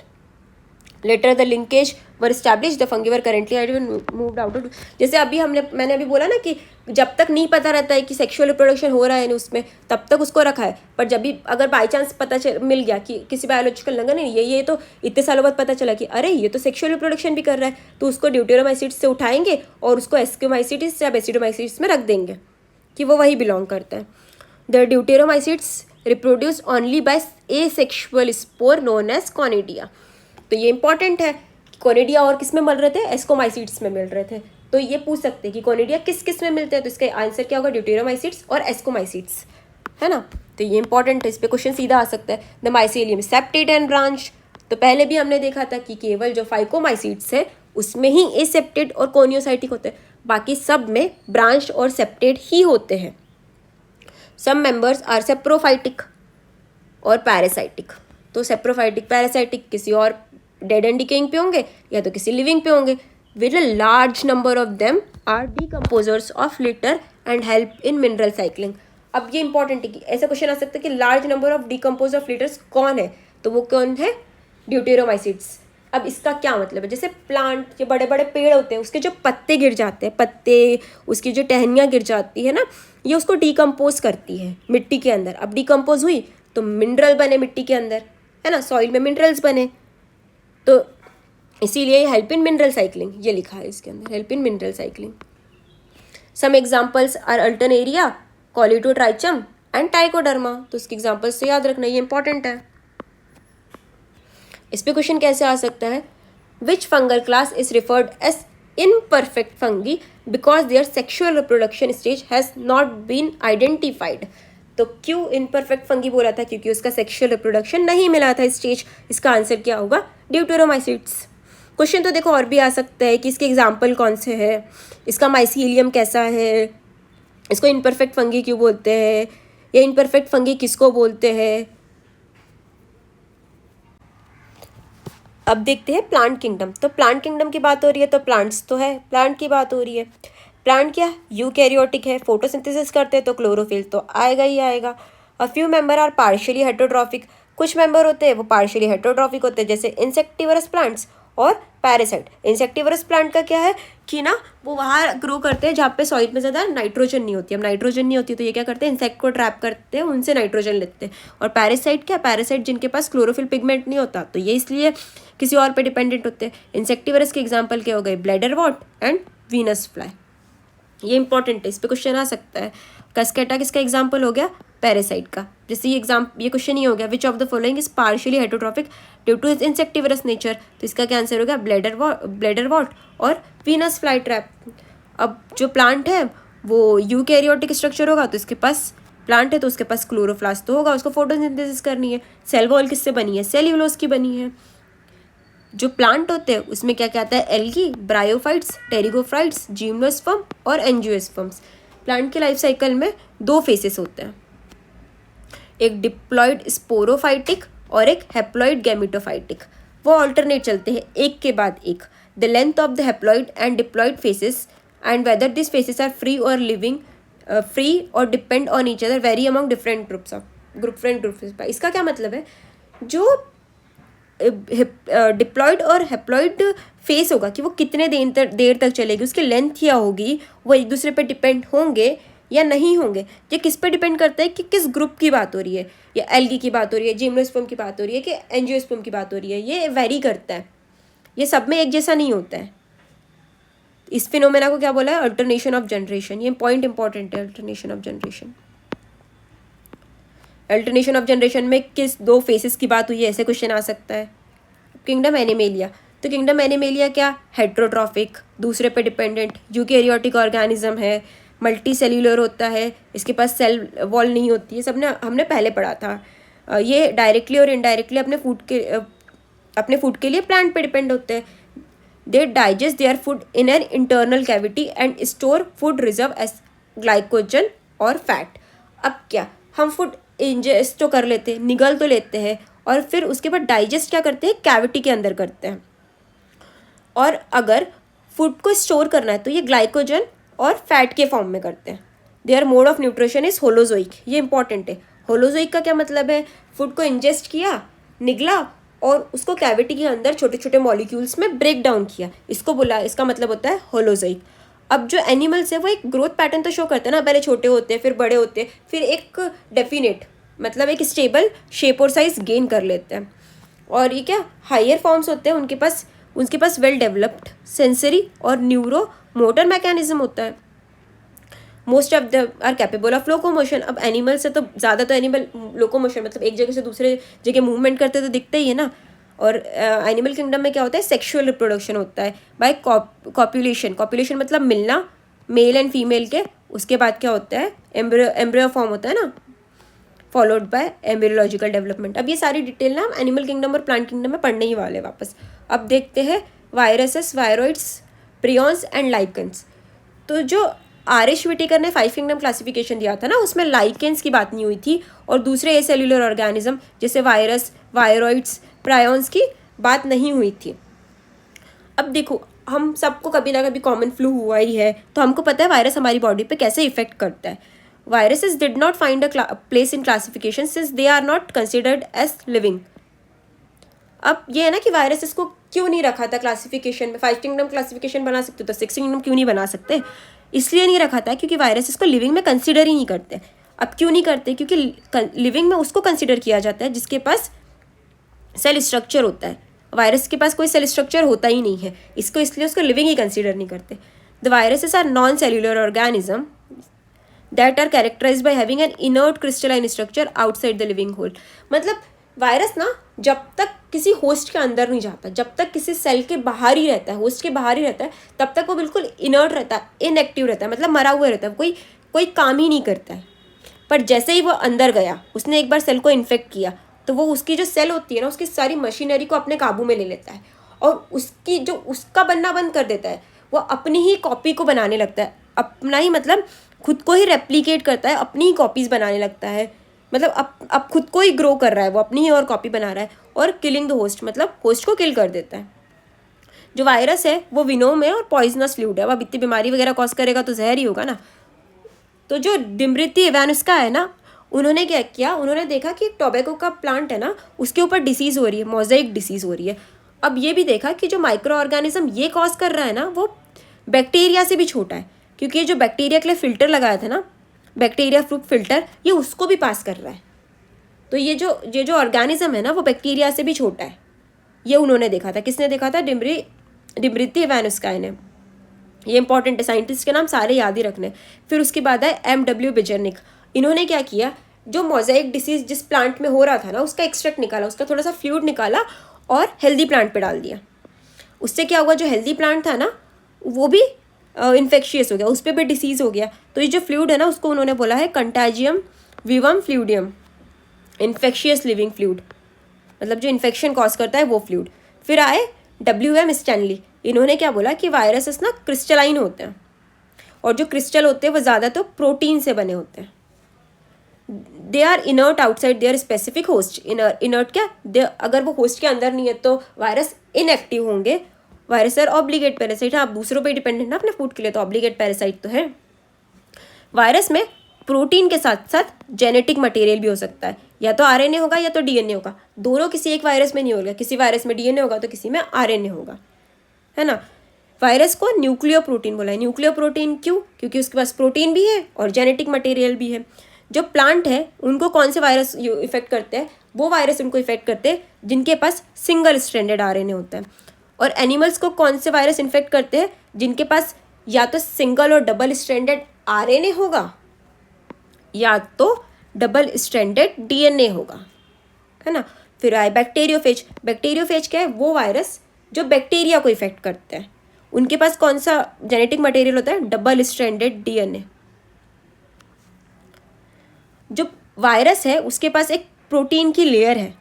Later the linkage were established, the fungi were currently moved out. जैसे अभी मैंने अभी बोला ना कि जब तक नहीं पता रहता है कि सेक्सुअल रिप्रोडक्शन हो रहा है उसमें, तब तक उसको रखा है। पर जब भी अगर बाई चांस मिल गया कि किसी बायोलॉजिकल लगा नहीं, ये तो इतने सालों बाद पता चला कि अरे ये तो सेक्सुअल रिप्रोडक्शन भी कर रहा है, तो उसको ड्यूटेरोमाइसिट्स से उठाएंगे और उसको एस्कोमाइसिट्स या बेसिडोमाइसिट्स में रख देंगे कि वो वही बिलोंग करता है। The deuteromycetes reproduce only by asexual spore known as conidia. तो ये इंपॉर्टेंट है, कॉनिडिया और किस में मिल रहे थे, एस्कोमाइसीट्स में मिल रहे थे। तो ये पूछ सकते हैं कि कॉनिडिया किस किस में मिलते हैं, तो इसका आंसर क्या होगा, ड्यूटेरोमाइसीट्स और एस्कोमाइसीट्स, है ना। तो ये इंपॉर्टेंट है, इस पर क्वेश्चन सीधा आ सकता है। The mycelium septate and branch, तो पहले भी हमने देखा था कि केवल जो फाइकोमाइसीट्स है उसमें ही एसेप्टेड और कोनियोसाइटिक होते हैं, बाकी सब में ब्रांच और सेप्टेड ही होते हैं। सम मेंबर्स आर सेप्रोफाइटिक और पैरासाइटिक, तो सेप्रोफाइटिक पैरासाइटिक किसी और डेड एंड डिकेइंग पे होंगे या तो किसी लिविंग पे होंगे। With a large number of them are decomposers of litter and help in mineral cycling. अब ये इंपॉर्टेंट है कि ऐसा क्वेश्चन आ सकता है कि large number of decompose of litres कौन है, तो वो कौन है, ड्यूटेरोमाइसीट्स। अब इसका क्या मतलब है, जैसे प्लांट के बड़े बड़े पेड़ होते हैं, उसके जो पत्ते गिर जाते हैं, पत्ते उसकी जो टहनियाँ गिर जाती है ना, ये उसको डिकम्पोज करती है मिट्टी के अंदर। अब डिकम्पोज हुई तो मिनरल बने मिट्टी के अंदर, है ना, सॉइल में मिनरल्स बने, तो इसीलिए हेल्प इन मिनरल साइक्लिंग ये लिखा है इसके अंदर, help in mineral cycling. Some examples are Alternaria, Colletotrichum and Trichoderma, तो इसके एग्जाम्पल्स से याद रखना, ये इंपॉर्टेंट है। इस पे क्वेश्चन कैसे आ सकता है, which fungal class is referred as imperfect fungi because their sexual reproduction stage has not been identified. तो क्यों इनपरफेक्ट फंगी बोला था, क्योंकि उसका सेक्शुअल रिप्रोडक्शन नहीं मिला था स्टेज। इसका आंसर क्या होगा, ड्यूटेरोमाइसीट्स। क्वेश्चन तो देखो और भी आ सकता है कि इसके एग्जाम्पल कौन से हैं, इसका माइसीलियम कैसा है, इसको इनपरफेक्ट फंगी क्यों बोलते हैं, या इनपरफेक्ट फंगी किसको बोलते हैं। अब देखते हैं प्लांट किंगडम। तो प्लांट किंगडम की बात हो रही है तो प्लांट्स तो है, प्लांट की बात हो रही है। प्लांट क्या, यूकैरियोटिक है, फोटोसिंथेसिस करते हैं तो क्लोरोफिल तो आएगा ही आएगा। A few member are partially heterotrophic, कुछ मेंबर होते हैं वो पार्शियली हेटरोट्रॉफिक होते हैं, जैसे इंसेक्टिवरस प्लांट्स और पैरासाइट। इंसेक्टिवरस प्लांट का क्या है कि ना वो वहाँ ग्रो करते हैं जहाँ पे सॉइल में ज़्यादा नाइट्रोजन नहीं होती है। अब नाइट्रोजन नहीं होती तो ये क्या करते हैं, इंसेक्ट को ट्रैप करते हैं, उनसे नाइट्रोजन लेते हैं। और पैरासाइट क्या, पैरासाइट जिनके पास क्लोरोफिल पिगमेंट नहीं होता, तो ये इसलिए किसी और पे डिपेंडेंट होते हैं। इंसेक्टिवरस के एग्जाम्पल क्या हो गए, bladder what and Venus fly. ये इंपॉर्टेंट है, इस पर क्वेश्चन आ सकता है। कस्केटा किसका एग्जाम्पल हो गया, पैरासाइट का। जैसे ये क्वेश्चन ही हो गया, विच of the following is partially heterotrophic due two is insectivorous nature, तो इसका क्या आंसर हो गया, ब्लैडर वॉट और वीनस फ्लाई ट्रैप। अब जो प्लांट है वो यूकैरियोटिक स्ट्रक्चर होगा, तो इसके पास प्लांट है तो उसके पास क्लोरोप्लास्ट तो होगा, उसको फोटोसिंथेसिस करनी है। सेल वॉल किससे बनी है, सेल्यूलोज की बनी है। जो प्लांट होते हैं उसमें क्या क्या आता है, एल्गी, ब्रायोफाइट्स, टेरिगोफाइट्स, जिम्नोस्पर्म और एंजियोस्पर्म्स। प्लांट के लाइफ साइकिल में 2 फेसेस होते हैं, एक डिप्लॉइड स्पोरोफाइटिक और एक हैप्लॉइड गैमेटोफाइटिक। वो अल्टरनेट चलते हैं एक के बाद एक। The length of the haploid and diploid phases and whether this phases are free और depend on each other vary among different groups. इसका क्या मतलब है, जो डिप्लॉइड और हैप्लॉइड फेस होगा कि वो कितने देर तक चलेगी, उसकी लेंथ क्या होगी, वो एक दूसरे पे डिपेंड होंगे या नहीं होंगे। ये किस पे डिपेंड करता है कि किस ग्रुप की बात हो रही है, या एल्गी की बात हो रही है, जिम्नोस्पर्म की बात हो रही है कि एंजियोस्पर्म की बात हो रही है, ये वेरी करता है, ये सब में एक जैसा नहीं होता है। इस फिनोमेना को क्या बोला है, अल्टरनेशन ऑफ जनरेशन। ये पॉइंट इंपॉर्टेंट है, alternation of generation. Alternation of generation में किस 2 फेसेस की बात हुई है, ऐसे क्वेश्चन आ सकता है। किंगडम एनिमेलिया, तो किंगडम एनिमेलिया क्या, हेट्रोट्रॉफिक, दूसरे पे डिपेंडेंट, यूकैरियोटिक ऑर्गेनिज्म है, मल्टी सेल्यूलर होता है, इसके पास सेल वॉल नहीं होती है, हमने पहले पढ़ा था। ये डायरेक्टली और इनडायरेक्टली अपने फूड के लिए प्लांट पे डिपेंड होते हैं। They digest their food in an internal cavity and store food reserve as glycogen और फैट। अब क्या, हम फूड इंजेस्ट तो कर लेते हैं, निगल तो लेते हैं, और फिर उसके बाद डाइजेस्ट क्या करते हैं, कैविटी के अंदर करते हैं। और अगर फूड को स्टोर करना है तो ये ग्लाइकोजन और फैट के फॉर्म में करते हैं। Their mode of nutrition is holozoic, ये इंपॉर्टेंट है। होलोजोइक का क्या मतलब है, फूड को इंजेस्ट किया, निगला और उसको कैविटी के अंदर छोटे छोटे मॉलिक्यूल्स में ब्रेक डाउन किया, इसका मतलब होता है होलोजोइक। अब जो एनिमल्स है वो एक ग्रोथ पैटर्न तो शो करते हैं ना, पहले छोटे होते हैं, फिर बड़े होते हैं, फिर एक डेफिनेट मतलब एक स्टेबल शेप और साइज गेन कर लेते हैं। और ये क्या हायर फॉर्म्स होते हैं, उनके पास वेल डेवलप्ड सेंसरी और न्यूरो मोटर मैकेनिज्म होता है। Most of the are capable of locomotion. अब एनिमल से तो ज़्यादा तो एनिमल लोकोमोशन मतलब एक जगह से दूसरे जगह मूवमेंट करते तो दिखते ही है ना। और एनिमल किंगडम में क्या होता है, सेक्सुअल रिप्रोडक्शन होता है बाय कॉपुलेशन। कॉपुलेशन मतलब मिलना मेल एंड फीमेल के। उसके बाद क्या होता है, एम्ब्रियो फॉर्म होता है ना, फॉलोड बाय एम्ब्रियोलॉजिकल डेवलपमेंट। अब ये सारी डिटेल ना हम एनिमल किंगडम और प्लांट किंगडम में पढ़ने ही वाले वापस। अब देखते हैं viruses, viroids, prions and lichens. तो जो आर.एच. व्हिटेकर ने 5 किंगडम क्लासिफिकेशन दिया था ना, उसमें लाइकेंस की बात नहीं हुई थी और दूसरे एसेल्युलर ऑर्गेनिज्म जैसे वायरस, वायरोइड्स, प्रायॉन्स की बात नहीं हुई थी। अब देखो, हम सबको कभी ना कभी कॉमन फ्लू हुआ ही है, तो हमको पता है वायरस हमारी बॉडी पे कैसे इफेक्ट करता है। Viruses did not find a place in classification since they are not considered as living. अब ये है ना कि वायरसेस को क्यों नहीं रखा था क्लासिफिकेशन में। 5 किंगडम क्लासिफिकेशन बना सकते तो 6 किंगडम क्यों नहीं बना सकते? इसलिए नहीं रखा था क्योंकि वायरसेस को लिविंग में कंसिडर ही नहीं करते। अब क्यों नहीं करते? क्योंकि लिविंग में उसको कंसिडर किया जाता है जिसके पास सेल स्ट्रक्चर होता है। वायरस के पास कोई सेल स्ट्रक्चर होता ही नहीं है, इसको इसलिए उसको लिविंग ही कंसिडर नहीं करते। The viruses are non cellular organism that are characterized by having an inert crystalline structure outside the living whole. मतलब वायरस ना जब तक किसी होस्ट के अंदर नहीं जाता, जब तक किसी सेल के बाहर ही रहता है, होस्ट के बाहर ही रहता है, तब तक वो बिल्कुल इनर्ट रहता है, इनएक्टिव रहता है, मतलब मरा हुआ रहता है, कोई काम ही नहीं करता है। पर जैसे ही वो अंदर गया, उसने एक बार सेल को इन्फेक्ट किया, तो वो उसकी जो सेल होती है ना, उसकी सारी मशीनरी को अपने काबू में ले लेता है और उसकी जो उसका बनना बंद कर देता है। वो अपनी ही कॉपी को बनाने लगता है, अपना ही मतलब खुद को ही रेप्लिकेट करता है, अपनी ही कॉपीज़ बनाने लगता है। मतलब अब खुद को ही ग्रो कर रहा है, वो अपनी ही और कॉपी बना रहा है। और किलिंग द होस्ट मतलब होस्ट को किल कर देता है। जो वायरस है वो विनोम है और पॉइजनस फ्लूइड है। अब इतनी बीमारी वगैरह कॉज करेगा तो जहर ही होगा ना। तो जो डिम्ब्रिति इवानुस्का है ना, उन्होंने क्या किया, उन्होंने देखा कि टोबैको का प्लांट है ना, उसके ऊपर डिसीज़ हो रही है, मोज़ेक डिसीज़ हो रही है। अब ये भी देखा कि जो माइक्रो ऑर्गेनिज्म ये कॉज कर रहा है ना, वो बैक्टीरिया से भी छोटा है, क्योंकि ये जो बैक्टीरिया के लिए फ़िल्टर लगाया था ना, बैक्टीरिया फ्रूट फिल्टर, ये उसको भी पास कर रहा है। तो ये जो ऑर्गेनिज्म है ना, वो बैक्टीरिया से भी छोटा है। ये उन्होंने देखा था। किसने देखा था? डिम्ब्रिति इवानुस्का ने। ये इंपॉर्टेंट है, साइंटिस्ट के नाम सारे याद ही रखने। फिर उसके बाद है M.W. बिजर्निक। इन्होंने क्या किया, जो मोज़ेक डिसीज़ जिस प्लांट में हो रहा था ना, उसका एक्सट्रैक्ट निकाला, उसका थोड़ा सा फ्लूइड निकाला और हेल्दी प्लांट पे डाल दिया। उससे क्या हुआ, जो हेल्दी प्लांट था ना, वो भी इन्फेक्शियस हो गया, उस पर भी डिसीज़ हो गया। तो ये जो फ्लूइड है ना, उसको उन्होंने बोला है कंटाजियम विवम फ्लूइडियम, इन्फेक्शियस लिविंग फ्लूइड, मतलब जो इन्फेक्शन कॉज करता है वो फ्लूइड। फिर आए W.M. स्टैनली। इन्होंने क्या बोला कि वायरसेस ना क्रिस्टलाइन होते हैं, और जो क्रिस्टल होते हैं वो ज़्यादा तो प्रोटीन से बने होते हैं। They are inert outside their specific host. Inert क्या, अगर वो होस्ट के अंदर नहीं है तो वायरस इनएक्टिव होंगे। Virus are obligate parasite. आप दूसरों पे डिपेंडेंट ना अपने फूड के लिए, तो ऑब्लिगेट पैरासाइट तो है। वायरस में प्रोटीन के साथ साथ जेनेटिक मटेरियल भी हो सकता है, या तो RNA होगा या तो DNA होगा। दोनों किसी एक वायरस में नहीं होगा, किसी वायरस में DNA होगा तो किसी में RNA होगा, है ना। वायरस को न्यूक्लियो प्रोटीन बोला है। न्यूक्लियो प्रोटीन क्यों? क्योंकि उसके पास प्रोटीन भी है और जेनेटिक मटेरियल भी है। जो प्लांट है उनको कौन से वायरस इफेक्ट करते हैं? वो वायरस उनको इफेक्ट करते हैं जिनके पास सिंगल स्ट्रैंडेड RNA होता है। और एनिमल्स को कौन से वायरस इन्फेक्ट करते हैं? जिनके पास या तो सिंगल और डबल स्ट्रैंडेड RNA होगा या तो डबल स्ट्रैंडेड DNA होगा, है ना। फिर आए बैक्टीरियोफेज। बैक्टीरियोफेज क्या है? वो वायरस जो बैक्टीरिया को इफेक्ट करते हैं। उनके पास कौन सा जेनेटिक मटेरियल होता है? Double stranded DNA। जो वायरस है उसके पास एक प्रोटीन की लेयर है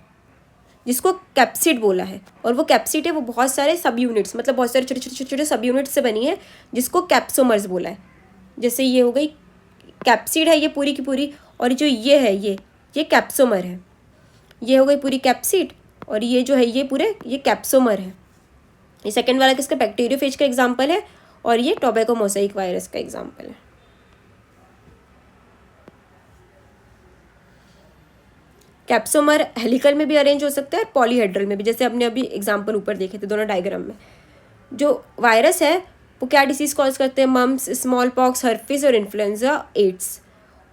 जिसको कैप्सिड बोला है, और वो कैप्सिड है वो बहुत सारे सब यूनिट्स, मतलब बहुत सारे छोटे छोटे छोटे सब यूनिट्स से बनी है, जिसको कैप्सोमर्स बोला है। जैसे ये हो गई कैप्सिड है ये पूरी की पूरी, और जो ये है ये कैप्सोमर है। ये हो गई पूरी कैप्सिड, और ये जो है ये पूरे ये कैप्सोमर है। ये सेकेंड वाला किसका? बैक्टीरियोफेज का एग्जाम्पल है, और ये टोबैको मोज़ेक वायरस का एग्जाम्पल है। कैप्सोमर हेलिकल में भी अरेंज हो सकता है और पॉलीहेड्रल में भी, जैसे हमने अभी एग्जाम्पल ऊपर देखे थे दोनों डायग्राम में। जो वायरस है वो क्या डिसीज़ कॉज करते हैं? मम्स, स्मॉल पॉक्स, हर्पिस और इन्फ्लुएंजा, एड्स।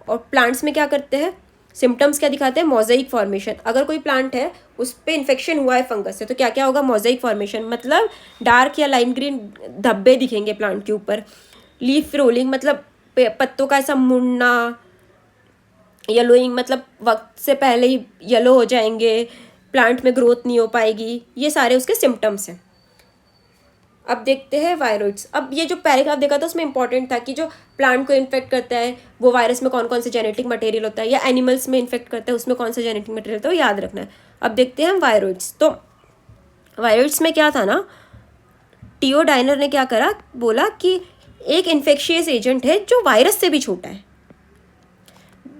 और प्लांट्स में क्या करते हैं? सिम्टम्स क्या दिखाते हैं? Mosaic formation. अगर कोई प्लांट है उस पर इन्फेक्शन हुआ है फंगस से, तो क्या क्या होगा? मोज़ेक फॉर्मेशन, मतलब डार्क या लाइम ग्रीन धब्बे दिखेंगे प्लांट के ऊपर। लीफ रोलिंग, मतलब पत्तों का ऐसा मुड़ना, येलोइंग मतलब वक्त से पहले ही येलो हो जाएंगे, प्लांट में ग्रोथ नहीं हो पाएगी, ये सारे उसके सिम्टम्स हैं। अब देखते हैं वायरॉइड्स। अब ये जो पैराग्राफ देखा था उसमें इंपॉर्टेंट था कि जो प्लांट को इन्फेक्ट करता है वो वायरस में कौन कौन से जेनेटिक मटेरियल होता है, या एनिमल्स में इन्फेक्ट करता है उसमें कौन सा जेनेटिक मटेरियल होता है, वो याद रखना है। अब देखते हैं हम वायरॉइड्स। तो वायरॉइड्स में क्या था ना, टीओ डाइनर ने क्या करा, बोला कि एक इन्फेक्शियस एजेंट है जो वायरस से भी छोटा है,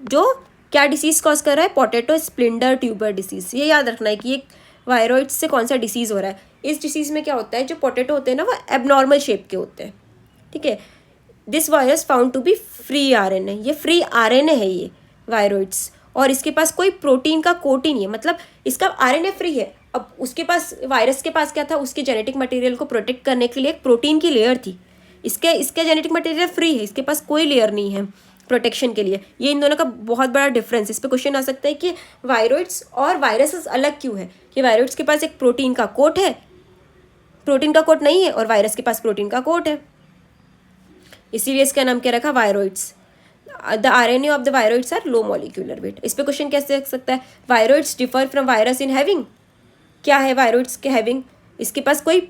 जो क्या डिसीज़ कॉज कर रहा है, पोटैटो स्प्लिंटर ट्यूबर डिसीज़। ये याद रखना है कि एक वायरॉइड्स से कौन सा डिसीज़ हो रहा है। इस डिसीज़ में क्या होता है, जो पोटैटो होते हैं ना वो एबनॉर्मल शेप के होते हैं, ठीक है। This virus found to be free RNA, ये फ्री आरएनए है ये वायरॉइड्स, और इसके पास कोई प्रोटीन का कोट ही नहीं है, मतलब इसका आरएनए फ्री है। अब उसके पास, वायरस के पास क्या था, उसके जेनेटिक मटेरियल को प्रोटेक्ट करने के लिए एक प्रोटीन की लेयर थी। इसके जेनेटिक मटेरियल फ्री है, इसके पास कोई लेयर नहीं है प्रोटेक्शन के लिए। ये इन दोनों का बहुत बड़ा डिफरेंस। इस पे क्वेश्चन आ सकता है कि वायरॉइड्स और वायरसेस अलग क्यों है, कि वायरॉइड्स के पास एक प्रोटीन का कोट है, प्रोटीन का कोट नहीं है, और वायरस के पास प्रोटीन का कोट है, इसीलिए इसका नाम क्या रखा, viroids. The RNA of the viroids are low molecular weight. इस पे क्वेश्चन कैसे आ सकता है, viroids differ from virus in having, क्या है वायरॉइड्स के हैविंग, इसके पास कोई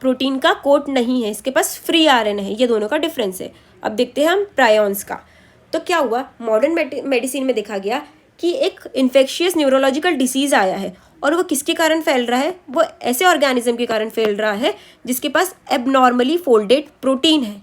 प्रोटीन का कोट नहीं है, इसके पास फ्री आरएनए है, ये दोनों का डिफरेंस है। अब देखते हैं हम प्रायॉन्स का। तो क्या हुआ, मॉडर्न मेडिसिन में देखा गया कि एक इन्फेक्शियस न्यूरोलॉजिकल डिसीज़ आया है, और वो किसके कारण फैल रहा है, वो ऐसे ऑर्गेनिज्म के कारण फैल रहा है जिसके पास एबनॉर्मली फोल्डेड प्रोटीन है।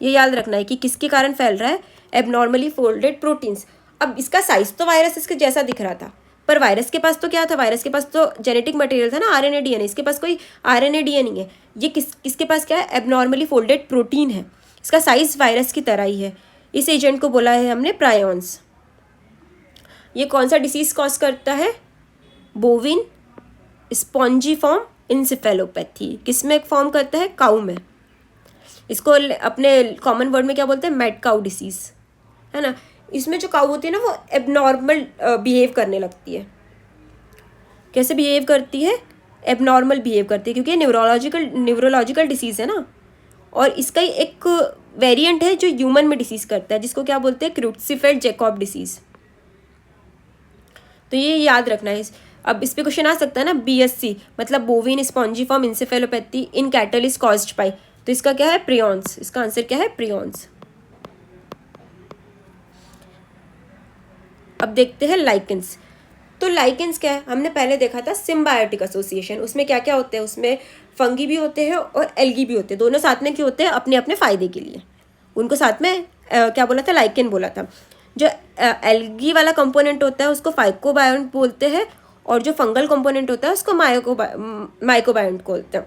ये याद रखना है कि किसके कारण फैल रहा है, एबनॉर्मली फोल्डेड प्रोटीन्स। अब इसका साइज तो वायरस के जैसा दिख रहा था, पर वायरस के पास तो क्या था, वायरस के पास तो जेनेटिक मटेरियल था ना, आरएनए डीएनए। इसके पास कोई आरएनए डीएनए नहीं है, ये किसके पास क्या है, एबनॉर्मली फोल्डेड प्रोटीन है, इसका साइज वायरस की तरह ही है। इस एजेंट को बोला है हमने प्रायॉन्स। ये कौन सा डिसीज कॉज करता है, बोविन स्पॉन्जीफॉर्म इंसेफेलोपैथी। किसमें फॉर्म करता है, काऊ में। इसको अपने कॉमन वर्ड में क्या बोलते हैं, मैड काऊ डिसीज, है ना। इसमें जो काऊ होती है ना वो एबनॉर्मल बिहेव करने लगती है। कैसे बिहेव करती है, एबनॉर्मल बिहेव करती है, क्योंकि न्यूरोलॉजिकल डिसीज़ है ना, और इसका ही एक वेरिएंट है जो ह्यूमन में डिसीज़ करता है, जिसको क्या बोलते हैं, क्रूट्सीफेल्ड जैकब डिसीज़। तो ये याद रखना है। अब इस पे क्वेश्चन आ सकता है ना, BSC मतलब बोविन spongiform encephalopathy in cattle is caused by, तो इसका क्या है, प्रियॉन्स। इसका आंसर क्या है, प्रियॉन्स। अब देखते हैं लाइकेंस। तो लाइकेंस क्या है, हमने पहले देखा था सिम्बायोटिक एसोसिएशन। उसमें क्या क्या होते हैं, उसमें फंगी भी होते हैं और एल्गी भी होते हैं, दोनों साथ में क्यों होते हैं, अपने अपने फ़ायदे के लिए। उनको साथ में क्या बोला था, लाइकेन बोला था। जो एल्गी वाला कंपोनेंट होता है उसको फाइकोबायोन्ट बोलते हैं, और जो फंगल कंपोनेंट होता है उसको माइकोबायोन्ट बोलते हैं।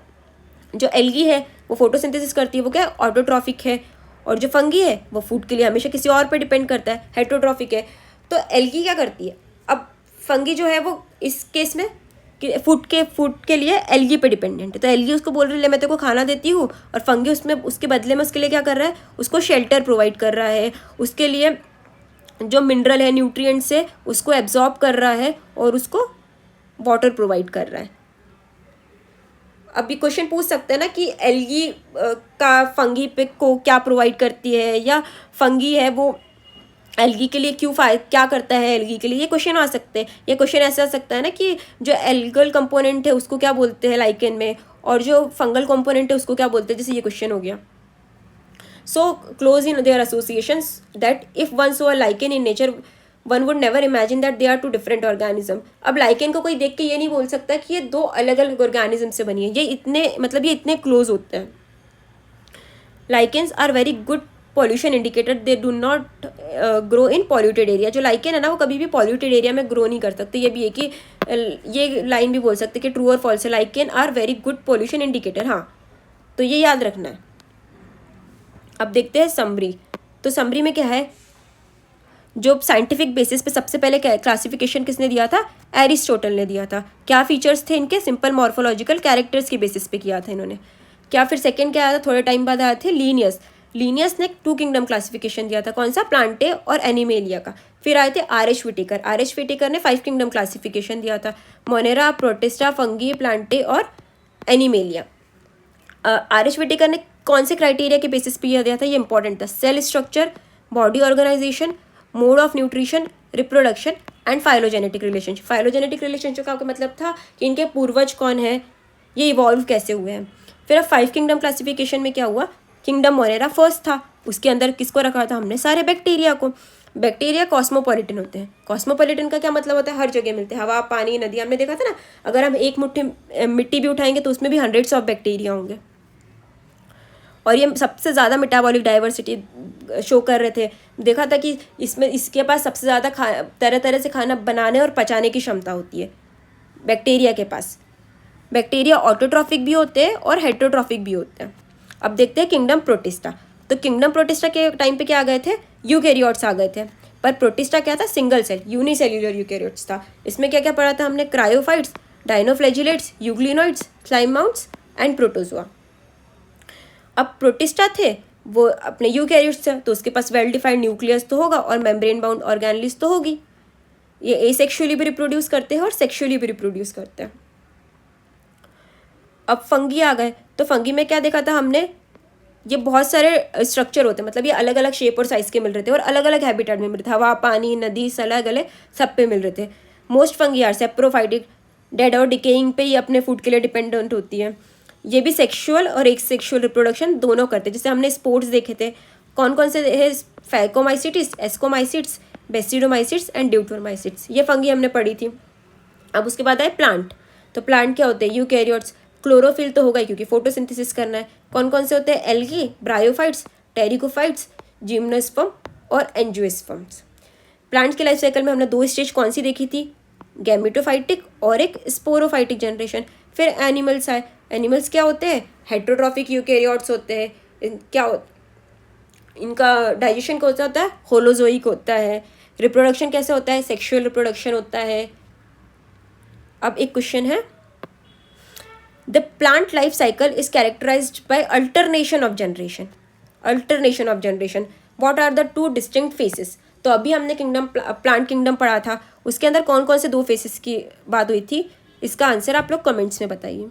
जो एल्गी है वो फोटोसिंथेसिस करती है, वो क्या है, ऑटोट्रॉफिक है, और जो फंगी है वो फूड के लिए हमेशा किसी और पे डिपेंड करता है, हेटरोट्रॉफिक है। तो एल्गी क्या करती है, अब फंगी जो है वो इस केस में फूड के लिए एल्गी पे डिपेंडेंट है, तो एल्गी उसको बोल रही है मैं तेरे को खाना देती हूँ, और फंगी उसमें उसके बदले में उसके लिए क्या कर रहा है, उसको शेल्टर प्रोवाइड कर रहा है, उसके लिए जो मिनरल है, न्यूट्रिएंट्स है, उसको एब्जॉर्ब कर रहा है, और उसको वाटर प्रोवाइड कर रहा है। अभी क्वेश्चन पूछ सकते हैं ना कि एल्गी का फंगी पे को क्या प्रोवाइड करती है, या फंगी है वो एल्गी के लिए क्या करता है एल्गी के लिए, ये क्वेश्चन आ सकते हैं। ये क्वेश्चन ऐसे आ सकता है ना कि जो एल्गल कंपोनेंट है उसको क्या बोलते हैं लाइकेन में, और जो फंगल कंपोनेंट है उसको क्या बोलते हैं, जैसे ये क्वेश्चन हो गया। So close in their associations that if one saw a lichen in nature one would never imagine that they are two different organism. अब लाइकेन को कोई देख के ये नहीं बोल सकता कि ये दो अलग अलग ऑर्गेनिज्म से बनी है, ये इतने क्लोज होते हैं। Lichens are very good pollution indicator, they do not grow in polluted area. जो लाइकेन है ना वो कभी भी पॉल्यूटेड एरिया में ग्रो नहीं कर सकते। ये भी है कि ये लाइन भी बोल सकते कि ट्रू और फॉल्स है, lichen are very good pollution indicator. हाँ, तो ये याद रखना है। अब देखते हैं समरी। तो समरी में क्या है, जो साइंटिफिक बेसिस पे सबसे पहले क्लासिफिकेशन किसने दिया था, एरिस्टोटल ने दिया था। क्या फीचर्स थे इनके, सिंपल मॉर्फोलॉजिकल कैरेक्टर्स के बेसिस पे किया था इन्होंने। क्या फिर सेकंड क्या आया था, थोड़े टाइम बाद आए थे लीनियस ने 2 किंगडम क्लासिफिकेशन दिया था, कौन सा, प्लांटे और एनिमेलिया का। फिर आए थे आर.एच. व्हिटेकर ने 5 किंगडम क्लासिफिकेशन दिया था, मोनेरा, प्रोटिस्टा, फंगी, प्लांटे और एनिमेलिया। आर.एच. व्हिटेकर ने कौन से क्राइटेरिया के बेसिस पे यह दिया था, ये इंपॉर्टेंट था। Cell structure, body organisation, mode of nutrition, reproduction and phylogenetic relationship. Phylogenetic relationship का आपका मतलब था कि इनके पूर्वज कौन है, ये इवॉल्व कैसे हुए हैं। फिर अब 5 किंगडम क्लासिफिकेशन में क्या हुआ, किंगडम मोरेरा फर्स्ट था, उसके अंदर किसको रखा था हमने, सारे बैक्टीरिया को। बैक्टीरिया कॉस्मोपॉलिटन होते हैं। कॉस्मोपॉलिटन का क्या मतलब होता है, हर जगह मिलते हैं, हवा, पानी, नदी। हमने देखा था ना, अगर हम एक मुट्ठी मिट्टी भी उठाएंगे तो उसमें भी हंड्रेड्स ऑफ बैक्टीरिया होंगे। और ये सबसे ज़्यादा मेटाबॉलिक डाइवर्सिटी शो कर रहे थे। देखा था कि इसमें इसके पास सबसे ज़्यादा तरह तरह से खाना बनाने और पचाने की क्षमता होती है बैक्टीरिया के पास। बैक्टीरिया ऑटोट्रॉफिक भी होते हैं और हेटरोट्रॉफिक भी होते हैं। अब देखते हैं किंगडम प्रोटिस्टा। तो किंगडम प्रोटिस्टा के टाइम पे क्या आ गए थे, यूकैरियोट्स आ गए थे। पर प्रोटिस्टा क्या था, सिंगल सेल यूनिसेल्युलर यूकैरियोट्स था। इसमें क्या क्या पढ़ा था हमने, chrysophytes, dinoflagellates, euglenoids, slime moulds and protozoa. अब प्रोटिस्टा थे वो अपने यूकैरियोट्स थे, तो उसके पास वेल डिफाइंड न्यूक्लियस तो होगा और मेम्ब्रेन बाउंड ऑर्गेनेल्स तो होगी। ये एसेक्सुअली भी रिप्रोड्यूस करते हैं और सेक्सुअली भी रिप्रोड्यूस करते हैं। अब फंगी आ गए, तो फंगी में क्या देखा था हमने, ये बहुत सारे स्ट्रक्चर होते हैं, मतलब ये अलग अलग शेप और साइज के मिल रहे थे और अलग अलग हैबिटेट में मिल रहे थे, हवा, पानी, नदी, सला, गले, सब पे मिल रहे थे। Most fungi are saprophytic, dead और डिकेइंग पे ही अपने फूड के लिए डिपेंडेंट होती है। ये भी सेक्सुअल और एक सेक्सुअल रिप्रोडक्शन दोनों करते हैं। जैसे हमने स्पोर्ट्स देखे थे, कौन कौन से है, फैकोमाइसिटिस, एस्कोमाइसिट्स, बेसिडोमाइसिट्स एंड ड्यूटोरमाइसिट्स, ये फंगी हमने पढ़ी थी। अब उसके बाद आए प्लांट। तो प्लांट क्या होते हैं, यूकैरियोट्स, क्लोरोफिल तो होगा ही क्योंकि फोटोसिंथेसिस करना है। कौन कौन से होते हैं, एल्गी, ब्रायोफाइट्स, टेरिकोफाइट्स, जिम्नोस्पर्म और एंजियोस्पर्म्स। प्लांट्स के लाइफ साइकिल में हमने 2 स्टेज कौन सी देखी थी, गैमेटोफाइटिक और एक स्पोरोफाइटिक जनरेशन। फिर एनिमल्स आए। एनिमल्स क्या होते हैं, हेटरोट्रॉफिक यूकैरियोट्स होते हैं। इनका डाइजेशन कैसा होता है, होलोजोइक होता है। रिप्रोडक्शन कैसे होता है, सेक्सुअल रिप्रोडक्शन होता है। अब एक क्वेश्चन है, the plant life cycle is characterized by alternation of generation. Alternation of generation, what are the 2 distinct phases. तो अभी हमने प्लांट किंगडम पढ़ा था, उसके अंदर कौन कौन से 2 फेसेस की बात हुई थी, इसका आंसर आप लोग कमेंट्स में बताइए।